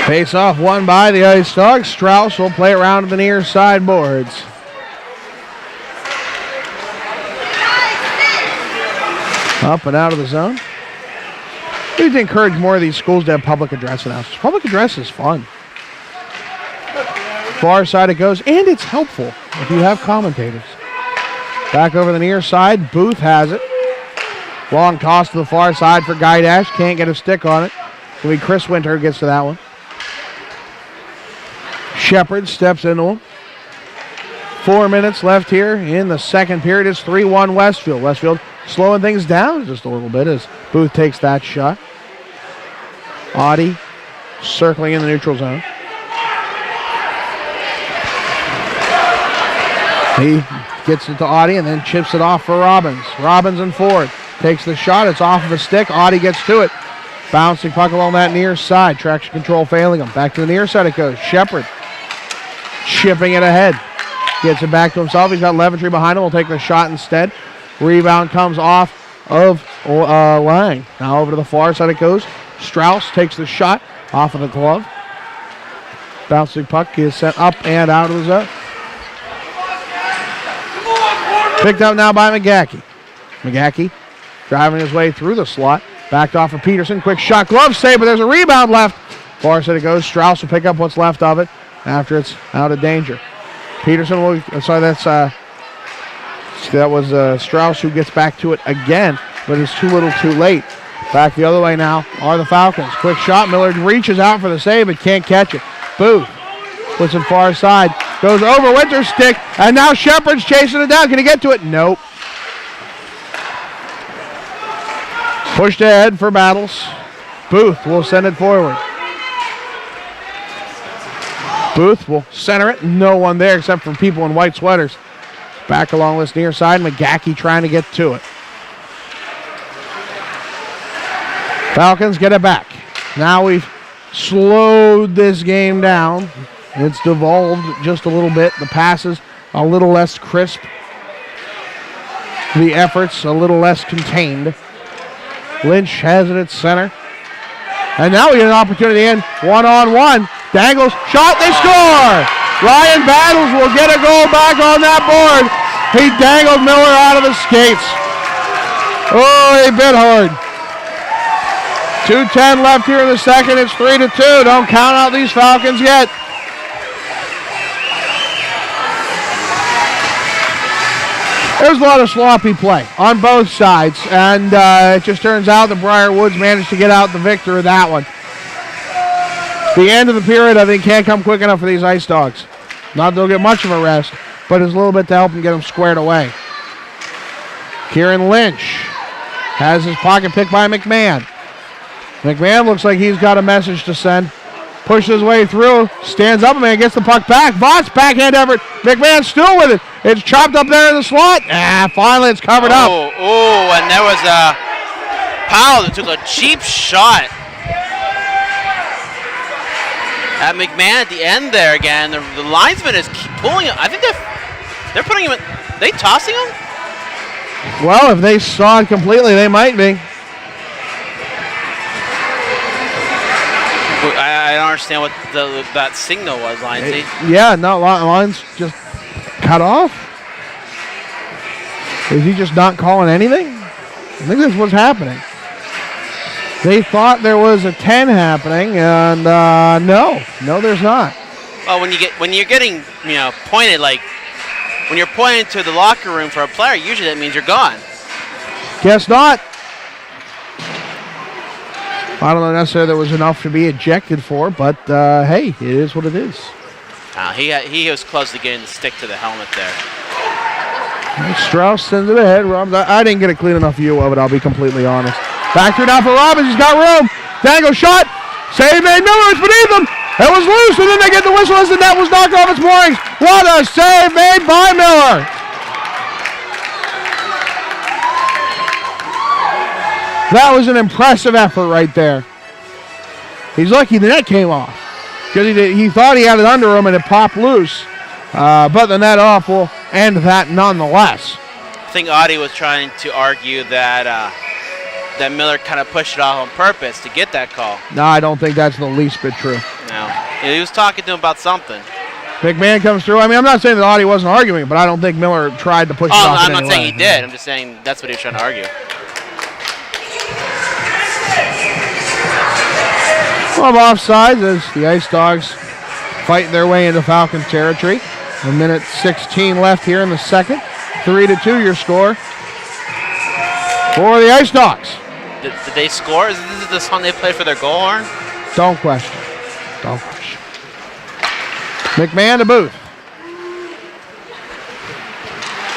Face off won by the Ice Dogs. Strauss will play around to the near side boards. Up and out of the zone. We need to encourage more of these schools to have public address announcers. Public address is fun. Far side it goes, and it's helpful if you have commentators. Back over the near side, Booth has it. Long toss to the far side for Guy Dash. Can't get a stick on it. It'll be Chris Winter who gets to that one. Shepard steps into him. 4 minutes left here in the second period. It's 3-1 Westfield. Westfield slowing things down just a little bit as Booth takes that shot. Audie circling in the neutral zone. He gets it to Audie and then chips it off for Robbins. Robbins and Ford takes the shot. It's off of a stick. Audie gets to it. Bouncing puck along that near side. Traction control failing him. Back to the near side it goes. Shepard chipping it ahead. Gets it back to himself. He's got Leventry behind him. Will take the shot instead. Rebound comes off of Lang. Now over to the far side it goes. Strauss takes the shot off of the glove. Bouncing puck is sent up and out of the zone. Picked up now by McGackey. McGackey driving his way through the slot. Backed off of Peterson. Quick shot. Glove save, but there's a rebound left. Far side it goes. Strauss will pick up what's left of it after it's out of danger. Peterson will, that was Strauss who gets back to it again, but it's too little too late. Back the other way now are the Falcons. Quick shot. Miller reaches out for the save, but can't catch it. Booth puts it far side. Goes over Winter's stick, and now Shepard's chasing it down. Can he get to it? Nope. Pushed ahead for Battles. Booth will send it forward. Booth will center it. No one there except for people in white sweaters. Back along this near side. McGackey trying to get to it. Falcons get it back. Now we've slowed this game down. It's devolved just a little bit. The passes a little less crisp. The efforts a little less contained. Lynch has it at center. And now we get an opportunity in one-on-one. Dangles, shot, they score! Ryan Battles will get a goal back on that board. He dangled Miller out of the skates. Oh, he bit hard. 2:10 left here in the second. It's 3-2. Don't count out these Falcons yet. There's a lot of sloppy play on both sides, and it just turns out that Briar Woods managed to get out the victor of that one. The end of the period, I think, can't come quick enough for these Ice Dogs. Not that they'll get much of a rest, but it's a little bit to help them get them squared away. Kieran Lynch has his pocket picked by McMahon. McMahon looks like he's got a message to send. Pushes his way through, stands up, man, gets the puck back. Voss, backhand effort. McMahon still with it. It's chopped up there in the slot. Finally it's covered up. Oh, and there was a Powell that took a cheap shot at McMahon at the end there again. The linesman is pulling him. I think they're putting him in. Are they tossing him? Well, if they saw it completely, they might be. I don't understand what that signal was, Lindsay. Yeah, no, lines just cut off. Is he just not calling anything? I think that's what's happening. They thought there was a 10 happening, and no, there's not. Well, when you're getting pointed, like when you're pointing to the locker room for a player, usually that means you're gone. Guess not. I don't know necessarily there was enough to be ejected for, but hey, it is what it is. He was close to getting the stick to the helmet there. And Strauss sends it ahead. I didn't get a clean enough view of it, I'll be completely honest. Back through now for Robbins. He's got room. Dangle shot. Save made. Miller is beneath them. It was loose, and then they get the whistle as the net was knocked off its moorings. What a save made by Miller. That was an impressive effort right there. He's lucky the net came off because he thought he had it under him and it popped loose. But the net off will end that nonetheless. I think Audie was trying to argue that that Miller kind of pushed it off on purpose to get that call. No, I don't think that's the least bit true. No. He was talking to him about something. McMahon comes through. I mean, I'm not saying that Audie wasn't arguing, but I don't think Miller tried to push it off. I'm not saying he did. I'm just saying that's what he was trying to argue. Well, offsides as the Ice Dogs fight their way into Falcon territory. 1:16 left here in the second. 3-2 your score for the Ice Dogs. Did they score? Is this the song they play for their goal horn? Don't question. Don't question. McMahon to Booth.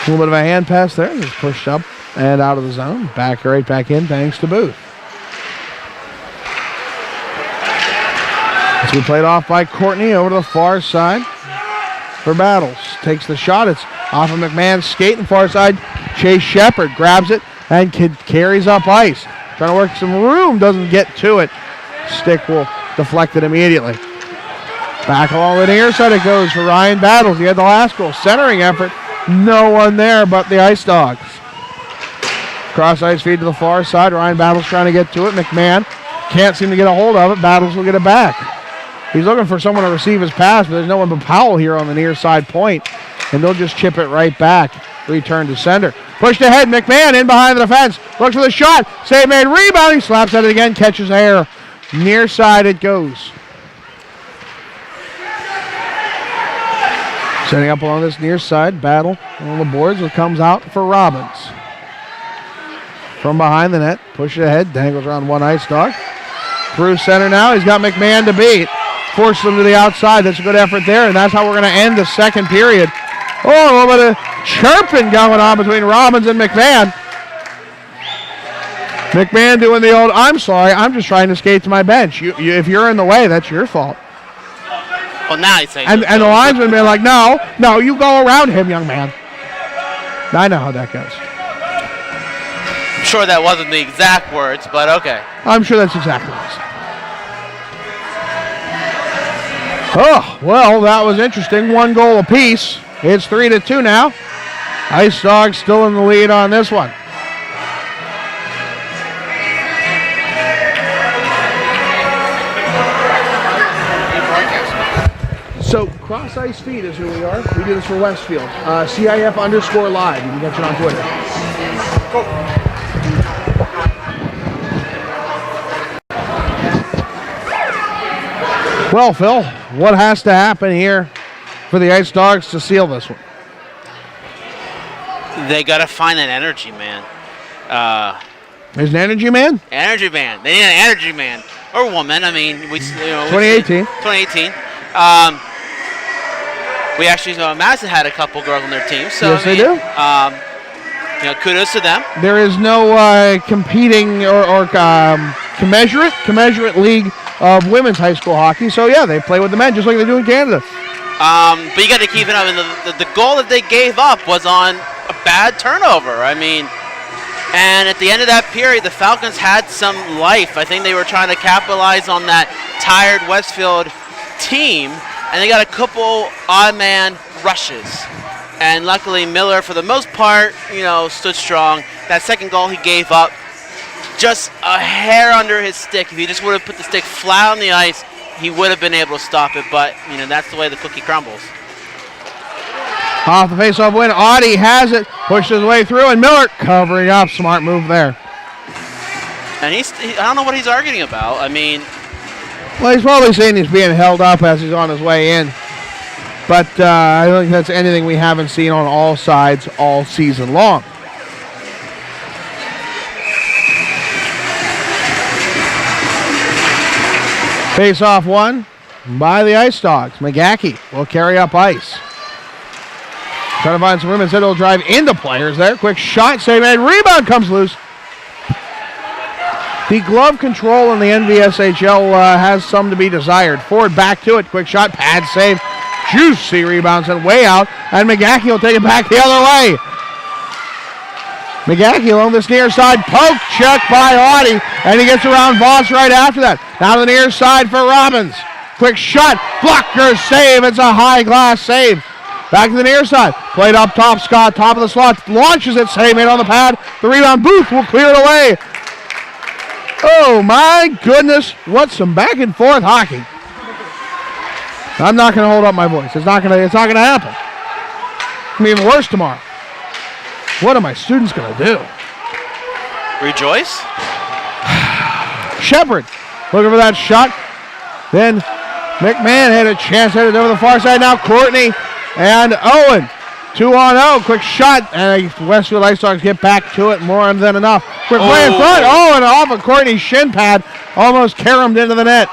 A little bit of a hand pass there. Just pushed up and out of the zone. Right back in thanks to Booth. It's been played off by Courtney over to the far side for Battles. Takes the shot. It's off of McMahon's skate and far side. Chase Shepard grabs it and carries up ice. Trying to work some room. Doesn't get to it. Stick will deflect it immediately. Back along the near side it goes for Ryan Battles. He had the last goal. Centering effort. No one there but the Ice Dogs. Cross ice feed to the far side. Ryan Battles trying to get to it. McMahon can't seem to get a hold of it. Battles will get it back. He's looking for someone to receive his pass, but there's no one but Powell here on the near side point. And they'll just chip it right back. Return to sender. Pushed ahead. McMahon in behind the defense. Looks for the shot. Save made. Rebound. He slaps at it again. Catches air. Near side it goes. Setting up along this near side. Battle on the boards. It comes out for Robbins. From behind the net. Push it ahead. Dangles around one Ice Dog. Through center now. He's got McMahon to beat. Forces him to the outside. That's a good effort there. And that's how we're going to end the second period. Oh, a little bit of chirping going on between Robbins and McMahon. McMahon doing the old, I'm sorry, I'm just trying to skate to my bench. If you're in the way, that's your fault. Well, now he's saying and the linesman being like, no, you go around him, young man. I know how that goes. I'm sure that wasn't the exact words, but okay. I'm sure that's exactly what he said. Oh, well, that was interesting. 1 goal apiece. It's 3-2 now. Ice Dogs still in the lead on this one. So, Cross Ice Feed is who we are. We do this for Westfield. CIF_live. You can catch it on Twitter. Well, Phil, what has to happen here for the Ice Dogs to seal this one? They got to find an energy man. There's an energy man? Energy man. They need an energy man. Or woman. I mean, 2018. 2018. We actually, Madison had a couple girls on their team. So, yes, they do. Kudos to them. There is no competing or commensurate league of women's high school hockey. So, yeah, they play with the men just like they do in Canada. But you got to keep it up. I mean, the goal that they gave up was on a bad turnover. I mean, and at the end of that period, the Falcons had some life. I think they were trying to capitalize on that tired Westfield team, and they got a couple odd-man rushes. And luckily, Miller, for the most part, stood strong. That second goal he gave up, just a hair under his stick. If he just would have put the stick flat on the ice, he would have been able to stop it. But, that's the way the cookie crumbles. Off the face-off win, Audie has it, pushes his way through, and Miller covering up. Smart move there. And I don't know what he's arguing about. I mean, well, he's probably saying he's being held up as he's on his way in. But I don't think that's anything we haven't seen on all sides all season long. Face-off won by the Ice Dogs. McGackey will carry up ice. Trying to find some room. Instead, he'll drive into players there. Quick shot, save, and rebound comes loose. The glove control in the NVSHL has some to be desired. Ford back to it. Quick shot. Pad save. Juicy rebounds and way out. And McGackey will take it back the other way. McGackey along this near side. Poke check by Audie. And he gets around Voss right after that. Now to the near side for Robbins. Quick shot. Blocker save. It's a high glass save. Back to the near side. Played up top. Scott, top of the slot. Launches it. Save made on the pad. The rebound. Booth will clear it away. Oh, my goodness. What some back and forth hockey. I'm not going to hold up my voice. It's not going to happen. It's going to be even worse tomorrow. What are my students going to do? Rejoice? Shepard looking for that shot. Then McMahon had a chance, headed over the far side. Now Courtney and Owen. 2-on-0. Quick shot. And Westfield Ice Dogs get back to it more than enough. Quick play in front. Oh, and off of Courtney's shin pad. Almost caromed into the net.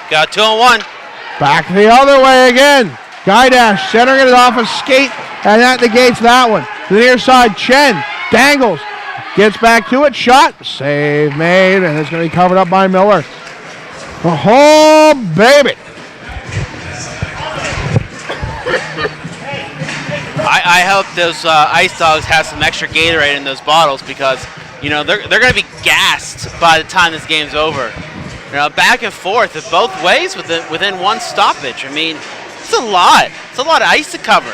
Got 2-on-1. Back the other way again. Guy dash centering it off a skate. And that negates that one. To the near side, Chen dangles. Gets back to it. Shot. Save made. And it's going to be covered up by Miller. Oh, baby. I hope those Ice Dogs have some extra Gatorade in those bottles because, you know, they're going to be gassed by the time this game's over. You know, back and forth both ways within one stoppage. I mean, it's a lot. It's a lot of ice to cover.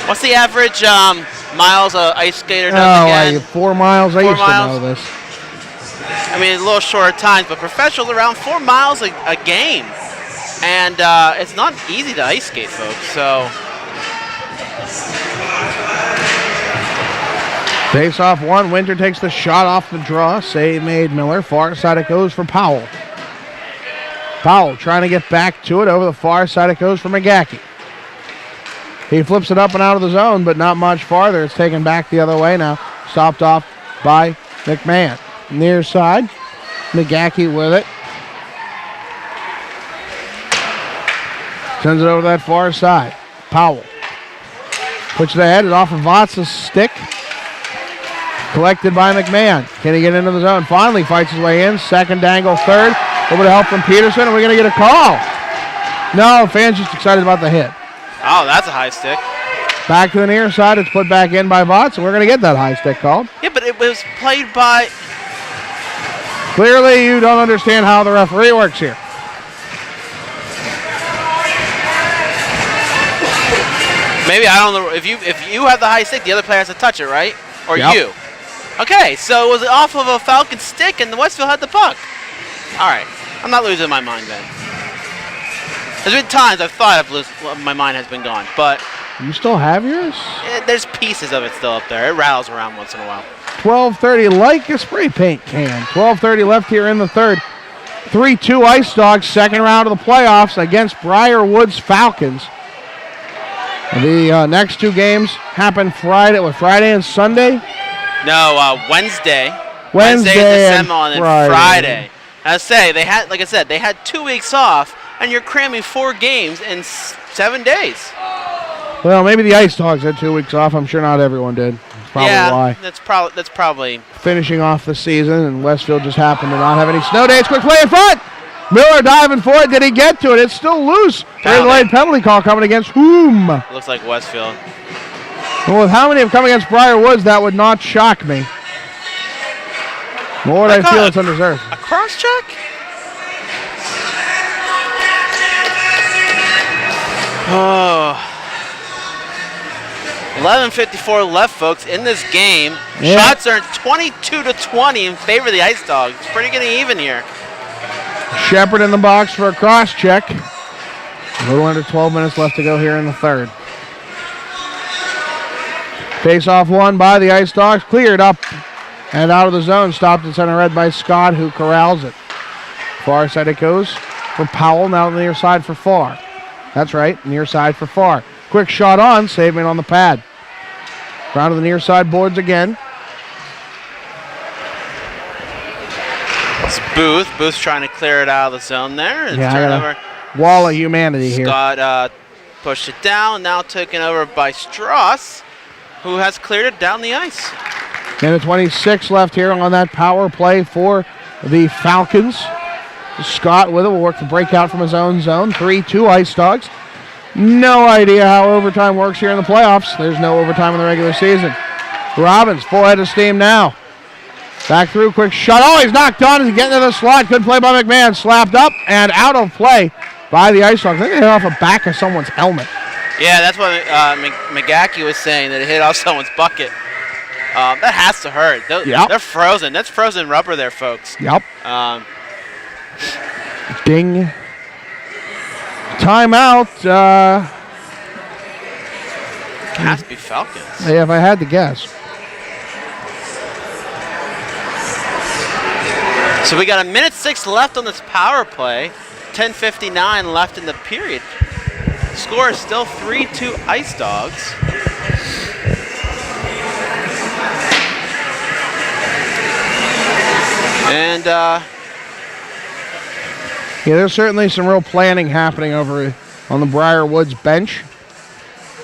What's the average miles a ice skater does again? 4 miles. I used to know this. I mean, a little shorter times, but professionals around 4 miles a game. And it's not easy to ice skate, folks, so... Face off one. Winter takes the shot off the draw. Save made Miller. Far side it goes for Powell. Powell trying to get back to it. Over the far side it goes for McGackey. He flips it up and out of the zone, but not much farther. It's taken back the other way now. Stopped off by McMahon. Near side. McGackey with it. Sends it over that far side. Powell. Puts it ahead. It off of Votz's stick. Collected by McMahon. Can he get into the zone? Finally fights his way in. Second dangle, third. A little bit of help from Peterson. Are we going to get a call? No, fans just excited about the hit. Oh, that's a high stick. Back to the near side. It's put back in by Votz, and we're going to get that high stick called. Yeah, but it was played by... Clearly, you don't understand how the referee works here. Maybe, I don't know. If you have the high stick, the other player has to touch it, right? Or Yep. you. Okay, so it was off of a Falcon stick, and the Westfield had the puck. All right. I'm not losing my mind then. There's been times I've thought my mind has been gone, but... You still have yours? There's pieces of it still up there. It rattles around once in a while. 12:30 like a spray paint can. 12:30 left here in the third. 3-2 Ice Dogs, second round of the playoffs against Briar Woods Falcons. The next two games happen Friday and Sunday? No, Wednesday. Wednesday is the and semi, and then Friday. Friday. I say they had, like I said, they had 2 weeks off, and you're cramming 4 games in 7 days. Well, maybe the Ice Dogs had 2 weeks off. I'm sure not everyone did. That's probably why. That's probably finishing off the season, and Westfield just happened to not have any snow days. Quick play in front. Miller diving for it. Did he get to it? It's still loose. Delayed penalty call coming against whom? Looks like Westfield. Well, with how many have come against Briar Woods, that would not shock me. Nor would I feel it's undeserved. A cross check? Oh. 11:54 left, folks, in this game. Yeah. Shots are 22-20 in favor of the Ice Dogs. It's pretty getting even here. Shepard in the box for a cross check. A little under 12 minutes left to go here in the third. Face-off won by the Ice Dogs. Cleared up and out of the zone. Stopped in center red by Scott, who corrals it. Far side it goes for Powell. Now the near side for Farr. That's right, near side for Farr. Quick shot on, saving on the pad. Round to the near side boards again. It's Booth. Booth's trying to clear it out of the zone there. And turnover. Wall of humanity here. Scott pushed it down, now taken over by Strauss, who has cleared it down the ice. Minute 26 left here on that power play for the Falcons. Scott with it will work the breakout from his own zone. 3-2 Ice Dogs. No idea how overtime works here in the playoffs. There's no overtime in the regular season. Robbins, full head of steam now. Back through, quick shot. Oh, he's knocked on as he gets into the slot. Good play by McMahon. Slapped up and out of play by the Ice Dogs. I think it hit off the back of someone's helmet. Yeah, that's what McGackey was saying, that it hit off someone's bucket. That has to hurt. They're frozen. That's frozen rubber there, folks. Yep. Ding. Timeout. Has to be Falcons. Yeah, if I had to guess. So we got a minute 6 left on this power play. 10:59 left in the period. Score is still 3-2 Ice Dogs. And yeah, there's certainly some real planning happening over on the Briar Woods bench.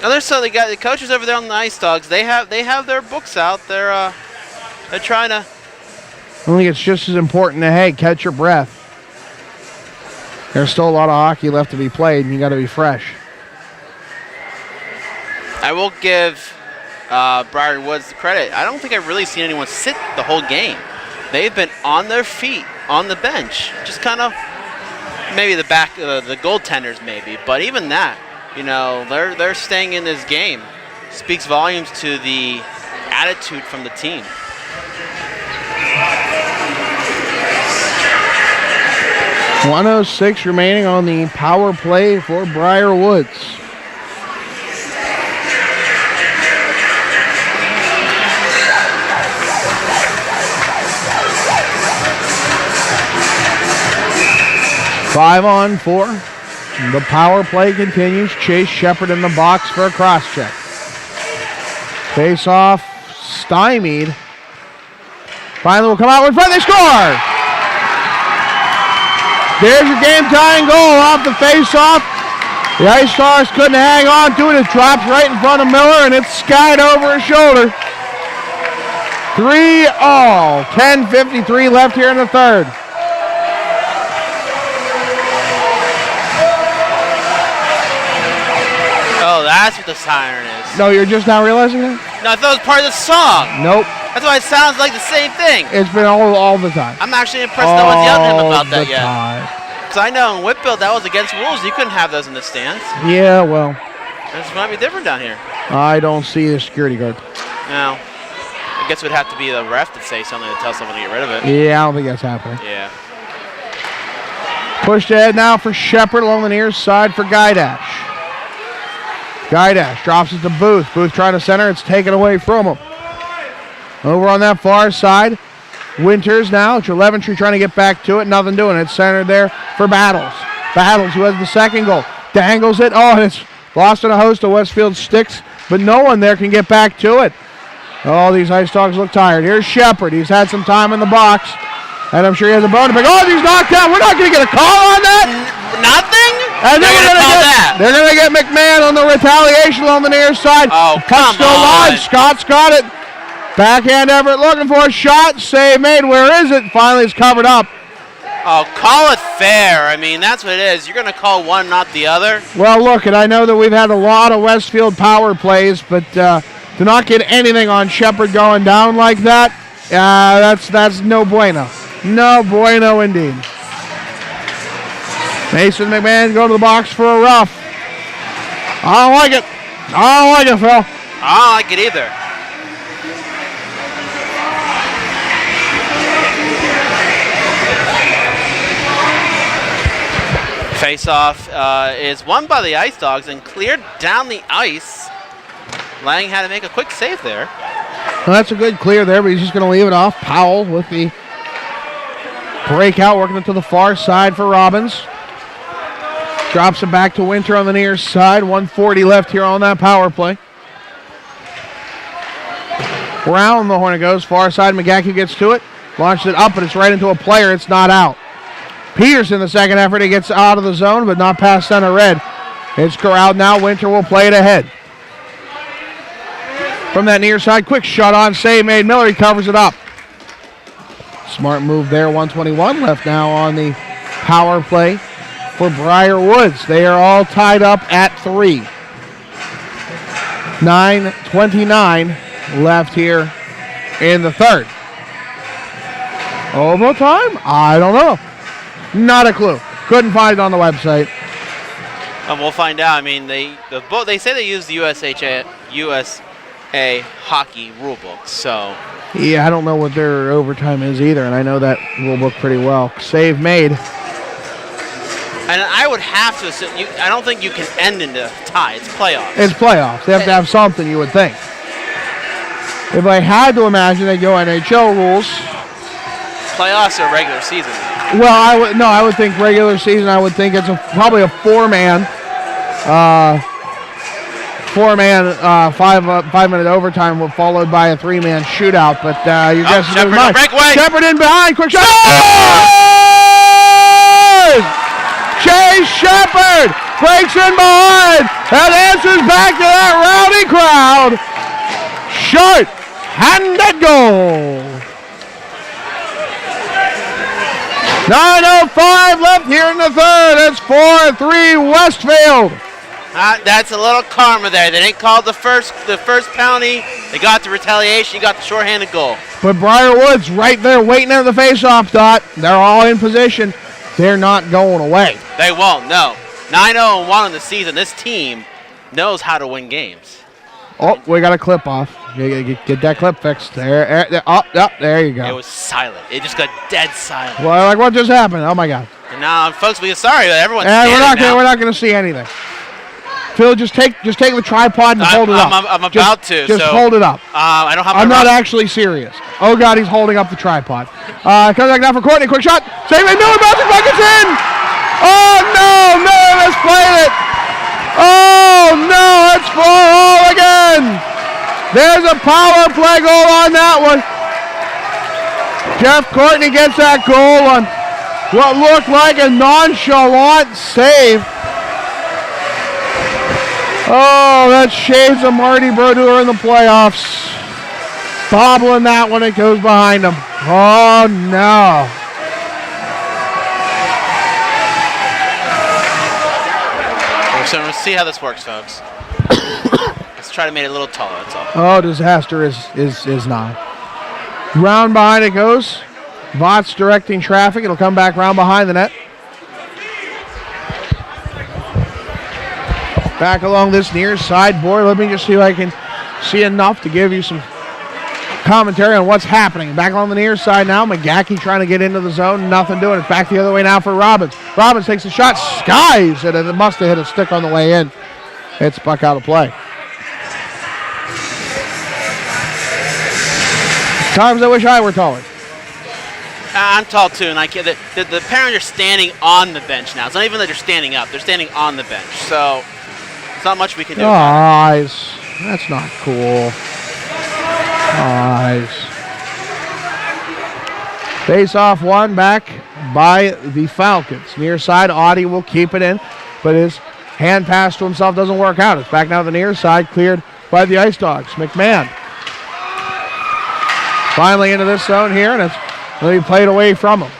now there's so the coaches over there on the Ice Dogs. They have their books out. They're trying to. I think it's just as important to, hey, catch your breath. There's still a lot of hockey left to be played, and you got to be fresh. I will give Briar Woods the credit. I don't think I've really seen anyone sit the whole game. They've been on their feet on the bench, just kind of maybe the goaltenders maybe, but even that, they're staying in this game. Speaks volumes to the attitude from the team. .106 remaining on the power play for Briar Woods. Five on four. The power play continues. Chase Shepard in the box for a cross check. Face off stymied. Finally will come out in front. They score! There's your game-tying goal off the face-off. The Ice Stars couldn't hang on to it. It drops right in front of Miller, and it's skied over his shoulder. 3-all. 10:53 left here in the third. Oh, that's what the siren is. No, you're just now realizing that? No, I thought it was part of the song. Nope. That's why it sounds like the same thing. It's been all the time. I'm actually impressed no one's yelled at him about that yet. Time. Because I know in Whitfield that was against rules. You couldn't have those in the stands. Yeah, well. This might be different down here. I don't see the security guard. No. I guess it would have to be the ref to say something to tell someone to get rid of it. Yeah, I don't think that's happening. Yeah. Pushed ahead now for Shepard along the near side for Guydash. Guydash drops it to Booth. Booth trying to center. It's taken away from him. Over on that far side, Winters now. Treleventry trying to get back to it. Nothing doing. It's centered there for Battles. Battles, who has the second goal. Dangles it. Oh, and it's lost in a host of Westfield sticks, but no one there can get back to it. Oh, these Ice Dogs look tired. Here's Shepard. He's had some time in the box, and I'm sure he has a bone to pick. Oh, he's knocked out. We're not going to get a call on that. Nothing? And then they're going to get McMahon on the retaliation on the near side. Oh, come still on. live. Scott's got it. Backhand Everett looking for a shot. Save made. Where is it? Finally, it's covered up. Oh, call it fair. I mean, that's what it is. You're going to call one, not the other. Well, look, and I know that we've had a lot of Westfield power plays, but to not get anything on Shepard going down like that, that's no bueno. No bueno indeed. Mason McMahon going to the box for a rough. I don't like it. I don't like it, Phil. I don't like it either. Face-off is won by the Ice Dogs and cleared down the ice. Lang had to make a quick save there. Well, that's a good clear there, but he's just going to leave it off. Powell with the breakout, working it to the far side for Robbins. Drops it back to Winter on the near side. 1:40 left here on that power play. Round the Hornet goes. Far side, McGackey gets to it. Launches it up, but it's right into a player. It's not out. Peterson, the second effort, he gets out of the zone, but not past center red. It's corralled now. Winter will play it ahead. from that near side. Quick shot on, save made. Miller, he covers it up. Smart move there, 121 left now on the power play for Briar Woods. They are all tied up at 3. 9:29 left here in the third. Overtime? I don't know. Not a clue. Couldn't find it on the website. And we'll find out. I mean, they say they use the USA hockey rule book, so. Yeah, I don't know what their overtime is either, and I know that rule book pretty well. Save made. And I would have to assume, I don't think you can end in a tie. It's playoffs. It's playoffs. They have to have something, you would think. If I had to imagine, they'd go NHL rules. Playoffs or regular season? Well, I would think regular season. I would think it's probably a four-man 5-minute overtime followed by a 3-man shootout. But your guess is mine. Shepard in behind, quick shot. Chase Shepard breaks in behind and answers back to that rowdy crowd. Short-handed goal. 9:05 left here in the third. It's 4-3 Westfield. That's a little karma there. They didn't call the first penalty. They got the retaliation. You got the shorthanded goal. But Briar Woods right there waiting at the faceoff dot. They're all in position. They're not going away. They won't, no. 9-0-1 in the season. This team knows how to win games. Oh, we got a clip off. Get that clip fixed. There you go. It was silent. It just got dead silent. Well, like what just happened? Oh my God. And now, folks, we're sorry that everyone's we're not going to see anything. Phil, just take the tripod and hold it up. I'm about to. Just hold it up. I don't have. I'm not actually serious. Oh God, he's holding up the tripod. Comes back now for Courtney. Quick shot. Save it. Miller bounces back. It's in. Oh no! Miller misplayed it. Oh no! It's 4-all again. There's a power play goal on that one. Jeff Courtney gets that goal on what looked like a nonchalant save. Oh, that's shades of Marty Brodeur in the playoffs. Bobbling that one, it goes behind him. Oh, no. So we'll see how this works, folks. Let's try to make it a little taller, that's all. Oh, disaster is nigh. Round behind it goes. Vought's directing traffic. It'll come back round behind the net. Back along this near side board. Let me just see if I can see enough to give you some commentary on what's happening. Back along the near side now. McGackey trying to get into the zone. Nothing doing. It's back the other way now for Robbins. Robbins takes a shot. Skies it. It must have hit a stick on the way in. It's buck out of play. Times I wish I were taller. I'm tall too, and I can't. The parents are standing on the bench now. It's not even that they're standing up; they're standing on the bench. So there's not much we can do. Eyes, that's not cool. Eyes. Face off one back by the Falcons. Near side, Audie will keep it in, but his hand pass to himself doesn't work out. It's back now to the near side, cleared by the Ice Dogs. McMahon finally into this zone here, and it's going to be played away from him.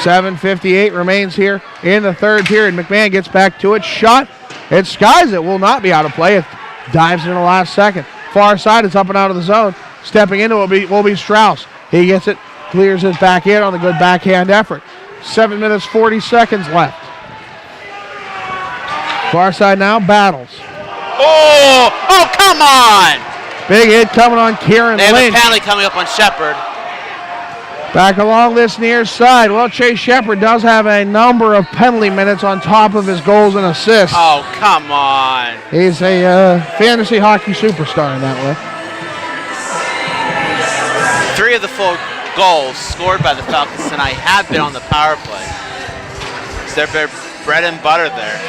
7:58 remains here in the third period. McMahon gets back to it. Shot. It skies it. Will not be out of play. It dives in the last second. Far side. It's up and out of the zone. Stepping into it will be Strauss. He gets it. Clears it back in on the good backhand effort. 7 minutes, 40 seconds left. Far side now. Battles. Oh, come on. Big hit coming on Kieran Lynch. They have a penalty coming up on Shepard. Back along this near side. Well, Chase Shepard does have a number of penalty minutes on top of his goals and assists. Oh, come on. He's a fantasy hockey superstar in that way. 3 of the 4 goals scored by the Falcons tonight have been on the power play. It's their bread and butter there.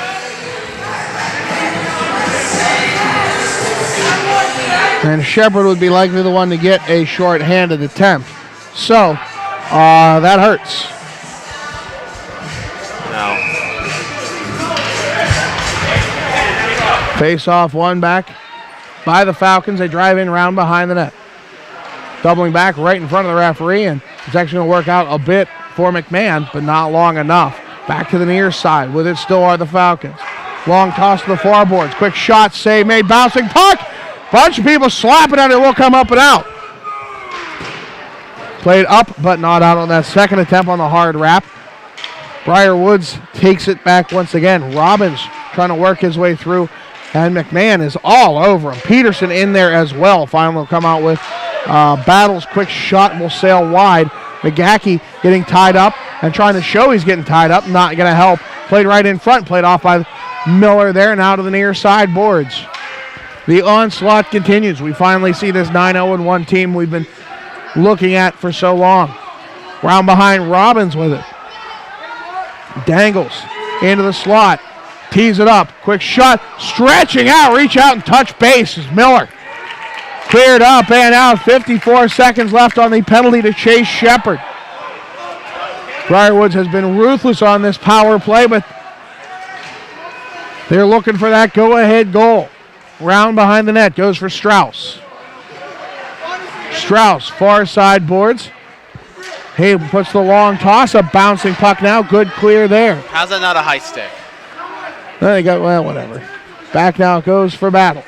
And Shepard would be likely the one to get a short-handed attempt. So, that hurts. No. Face off one back by the Falcons. They drive in round behind the net. Doubling back right in front of the referee, and it's actually going to work out a bit for McMahon, but not long enough. Back to the near side. With it still are the Falcons. Long toss to the far boards. Quick shot, save made, bouncing puck. Bunch of people slapping at it. Will come up and out. Played up, but not out on that second attempt on the hard wrap. Briar Woods takes it back once again. Robbins trying to work his way through, and McMahon is all over him. Peterson in there as well. Finally will come out with Battles. Quick shot will sail wide. McGackey getting tied up and trying to show he's getting tied up. Not going to help. Played right in front. Played off by Miller there and out to the near side boards. The onslaught continues. We finally see this 9-0-1 team we've been looking at for so long. Round behind, Robbins with it. Dangles into the slot. Tees it up. Quick shot. Stretching out. Reach out and touch base is Miller. Cleared up and out. 54 seconds left on the penalty to Chase Shepard. Briar Woods has been ruthless on this power play, but they're looking for that go-ahead goal. Round behind the net goes for Strauss. Strauss, far side boards. Hey, puts the long toss, a bouncing puck now. Good clear there. How's that not a high stick? They got, well, whatever. Back now it goes for Battles.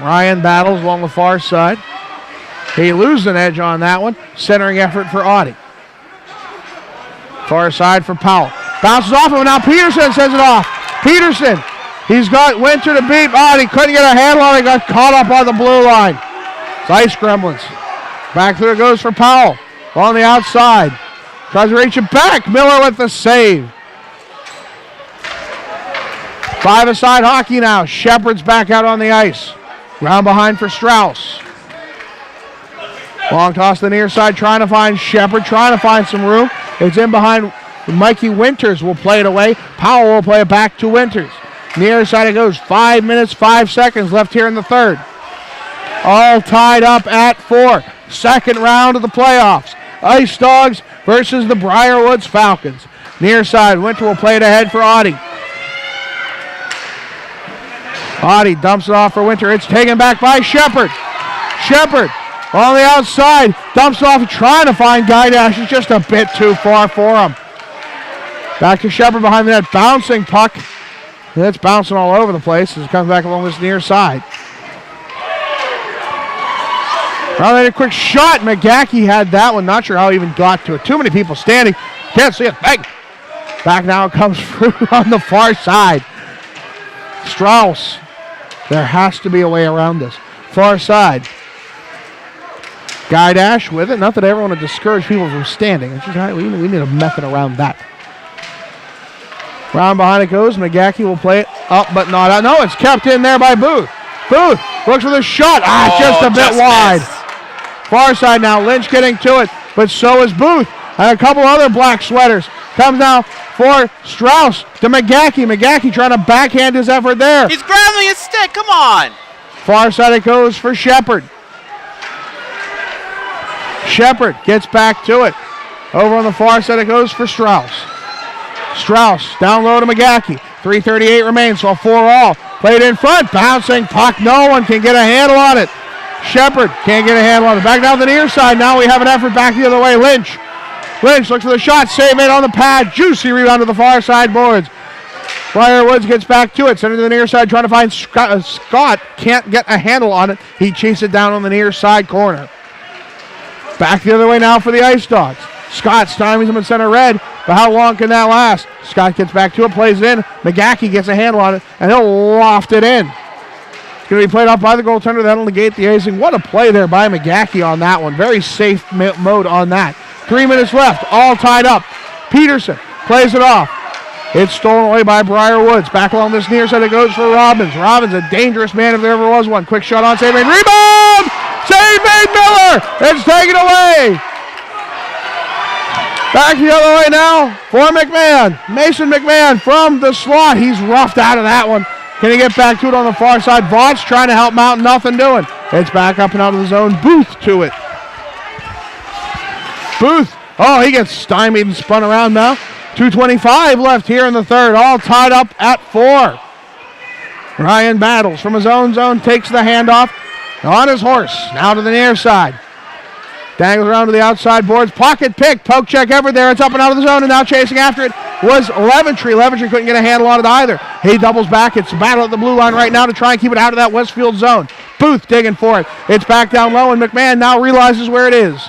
Ryan Battles along the far side. He loses an edge on that one. Centering effort for Audie. Far side for Powell. Bounces off him, and now Peterson sends it off. Peterson, he's got Winter to beat. Audie couldn't get a handle on it. Got caught up on the blue line. It's Ice Gremlins. Back there it goes for Powell. On the outside. Tries to reach it back. Miller with the save. Five-a-side hockey now. Shepard's back out on the ice. Round behind for Strauss. Long toss to the near side, trying to find Shepard, trying to find some room. It's in behind Mikey Winters will play it away. Powell will play it back to Winters. Near side it goes. 5 minutes, 5 seconds left here in the third. All tied up at 4. Second round of the playoffs. Ice Dogs versus the Briar Woods Falcons. Near side, Winter will play it ahead for Audie. Audie dumps it off for Winter. It's taken back by Shepard. Shepard on the outside. Dumps it off, trying to find Guy Dash. It's just a bit too far for him. Back to Shepard behind the net. Bouncing puck. It's bouncing all over the place as it comes back along this near side. Well, they had a quick shot. McGackey had that one. Not sure how he even got to it. Too many people standing. Can't see it. Bang. Back now it comes through on the far side. Strauss. There has to be a way around this. Far side. Guy Dash with it. Not that I ever want to discourage people from standing. It's just, we need a method around that. Round behind it goes. McGackey will play it up, but not out. No, it's kept in there by Booth. Booth looks for the shot. Just a bit wide. Missed. Far side now. Lynch getting to it, but so is Booth. And a couple other black sweaters. Comes now for Strauss to McGackey. McGackey trying to backhand his effort there. He's grabbing his stick. Come on. Far side it goes for Shepard. Shepard gets back to it. Over on the far side it goes for Strauss. Strauss down low to McGackey. 3:38 remains, so 4-all. Played in front, bouncing puck. No one can get a handle on it. Shepard can't get a handle on it. Back down the near side. Now we have an effort back the other way. Lynch looks for the shot. Save made on the pad. Juicy rebound to the far side boards. Briar Woods gets back to it. Center to the near side, trying to find Scott. Can't get a handle on it. He chases it down on the near side corner. Back the other way now for the Ice Dogs. Scott stymies him in center red, but how long can that last? Scott gets back to it, plays it in. McGackey gets a handle on it, and he'll loft it in. It's going to be played off by the goaltender. That'll negate the icing. What a play there by McGackey on that one. Very safe mode on that. 3 minutes left, all tied up. Peterson plays it off. It's stolen away by Briar Woods. Back along this near side it goes for Robbins. Robbins, a dangerous man if there ever was one. Quick shot on save made. Rebound! Save made Miller! It's taken away! Back the other way now for McMahon. Mason McMahon from the slot. He's roughed out of that one. Can he get back to it on the far side? Vaught's trying to help him out. Nothing doing. It's back up and out of the zone. Booth to it. Booth. Oh, he gets stymied and spun around now. 2:25 left here in the third, all tied up at 4. Ryan Battles from his own zone, takes the handoff on his horse, now to the near side. Dangles around to the outside boards, pocket pick, poke check ever there, it's up and out of the zone, and now chasing after it was Leventry. Leventry couldn't get a handle on it either. He doubles back, it's a battle at the blue line right now to try and keep it out of that Westfield zone. Booth digging for it, it's back down low, and McMahon now realizes where it is.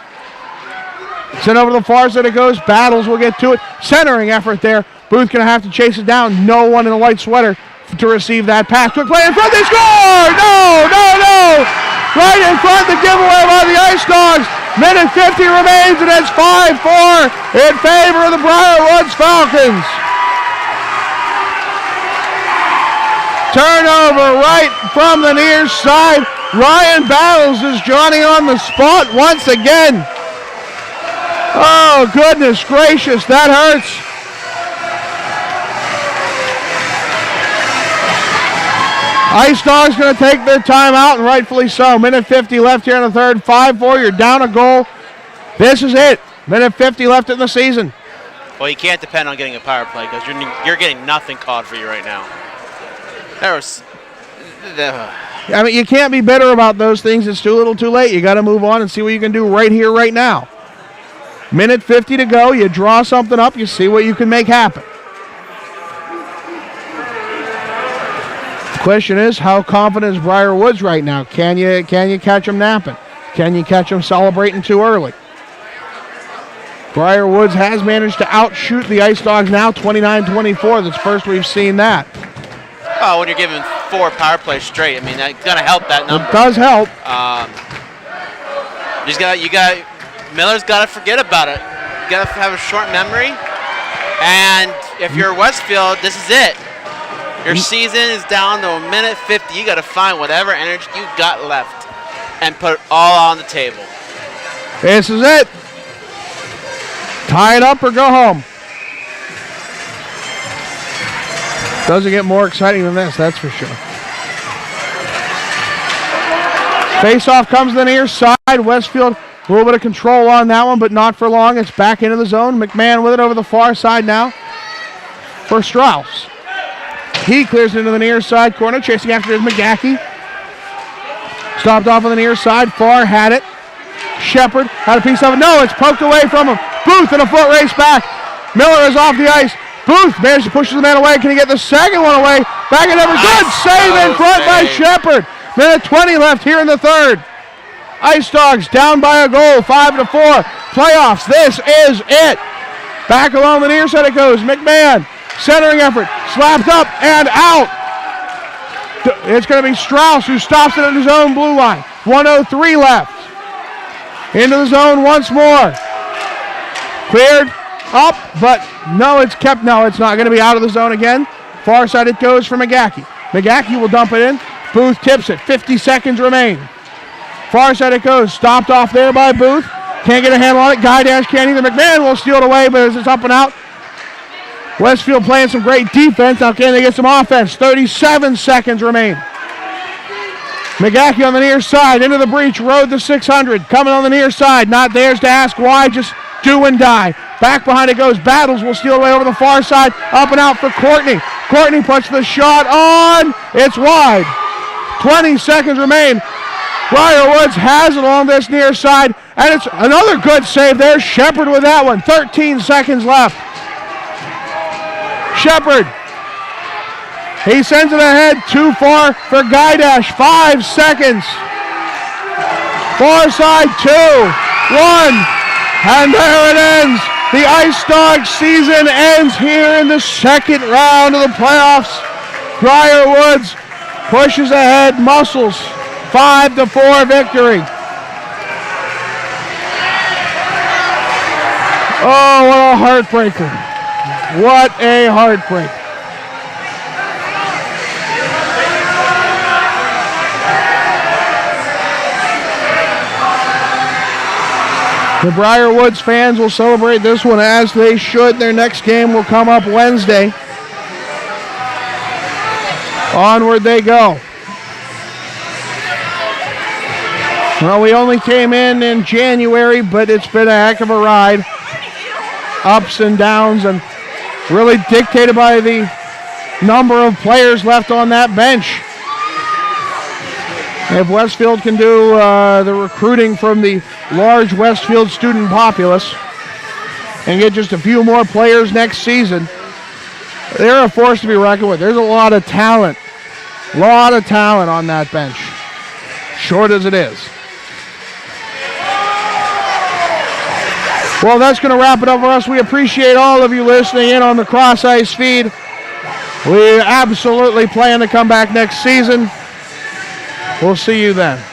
Sent over to the far side it goes, Battles will get to it, centering effort there. Booth gonna have to chase it down, no one in a white sweater to receive that pass. Quick play in front, they score! No! Right in front, the giveaway by the Ice Dogs. Minute 50 remains, and it's 5-4 in favor of the Briar Woods Falcons. Turnover right from the near side. Ryan Battles is Johnny on the spot once again. Oh, goodness gracious, that hurts. Ice Dogs going to take their time out, and rightfully so. Minute 50 left here in the third. 5-4, you're down a goal. This is it. Minute 50 left in the season. Well, you can't depend on getting a power play because you're getting nothing called for you right now. I mean, you can't be bitter about those things. It's too little too late. You got to move on and see what you can do right here, right now. Minute 50 to go. You draw something up. You see what you can make happen. Question is, how confident is Briar Woods right now? Can you catch them napping? Can you catch them celebrating too early? Briar Woods has managed to outshoot the Ice Dogs now, 29-24. That's first we've seen that. Oh, when you're giving 4 power plays straight, I mean, that's going to help that number. It does help. Miller's got to forget about it. You got to have a short memory. And if you're Westfield, this is it. Your season is down to a minute 50. You got to find whatever energy you got left and put it all on the table. This is it. Tie it up or go home. Doesn't get more exciting than this, that's for sure. Face-off comes to the near side. Westfield, a little bit of control on that one, but not for long. It's back into the zone. McMahon with it over the far side now for Strauss. He clears into the near side corner. Chasing after is McGackey. Stopped off on the near side. Farr had it. Shepard had a piece of it. No, it's poked away from him. Booth in a foot race back. Miller is off the ice. Booth managed to push the man away. Can he get the second one away? Back and over. Good save in front by Shepard. Minute 20 left here in the third. Ice Dogs down by a goal. 5-4. Playoffs. This is it. Back along the near side it goes. McMahon. Centering effort, slapped up and out. It's going to be Strauss who stops it at his own blue line. 1:03 left. Into the zone once more. Cleared up, but no, it's kept. No, it's not going to be out of the zone again. Far side it goes for McGackey. McGackey will dump it in. Booth tips it. 50 seconds remain. Far side it goes. Stopped off there by Booth. Can't get a handle on it. Guy Dash can't either. McMahon will steal it away, but as it's up and out. Westfield playing some great defense. Now can they get some offense? 37 seconds remain. McGackey on the near side. Into the breach. Road to 600. Coming on the near side. Not theirs to ask why. Just do and die. Back behind it goes. Battles will steal away over the far side. Up and out for Courtney. Courtney puts the shot on. It's wide. 20 seconds remain. Briar Woods has it along this near side. And it's another good save there. Shepard with that one. 13 seconds left. Shepard. He sends it ahead. Too far for Guy Dash. 5 seconds. Far side 2, 1. And there it ends. The Ice Dogs season ends here in the second round of the playoffs. Briar Woods pushes ahead. Muscles. 5-4 victory. Oh, what a heartbreaker. What a heartbreak. The Briar Woods fans will celebrate this one as they should. Their next game will come up Wednesday. Onward they go. Well, we only came in January, but it's been a heck of a ride. Ups and downs, and really dictated by the number of players left on that bench. If Westfield can do the recruiting from the large Westfield student populace and get just a few more players next season, they're a force to be reckoned with. There's a lot of talent on that bench, short as it is. Well, that's going to wrap it up for us. We appreciate all of you listening in on the Cross Ice feed. We absolutely plan to come back next season. We'll see you then.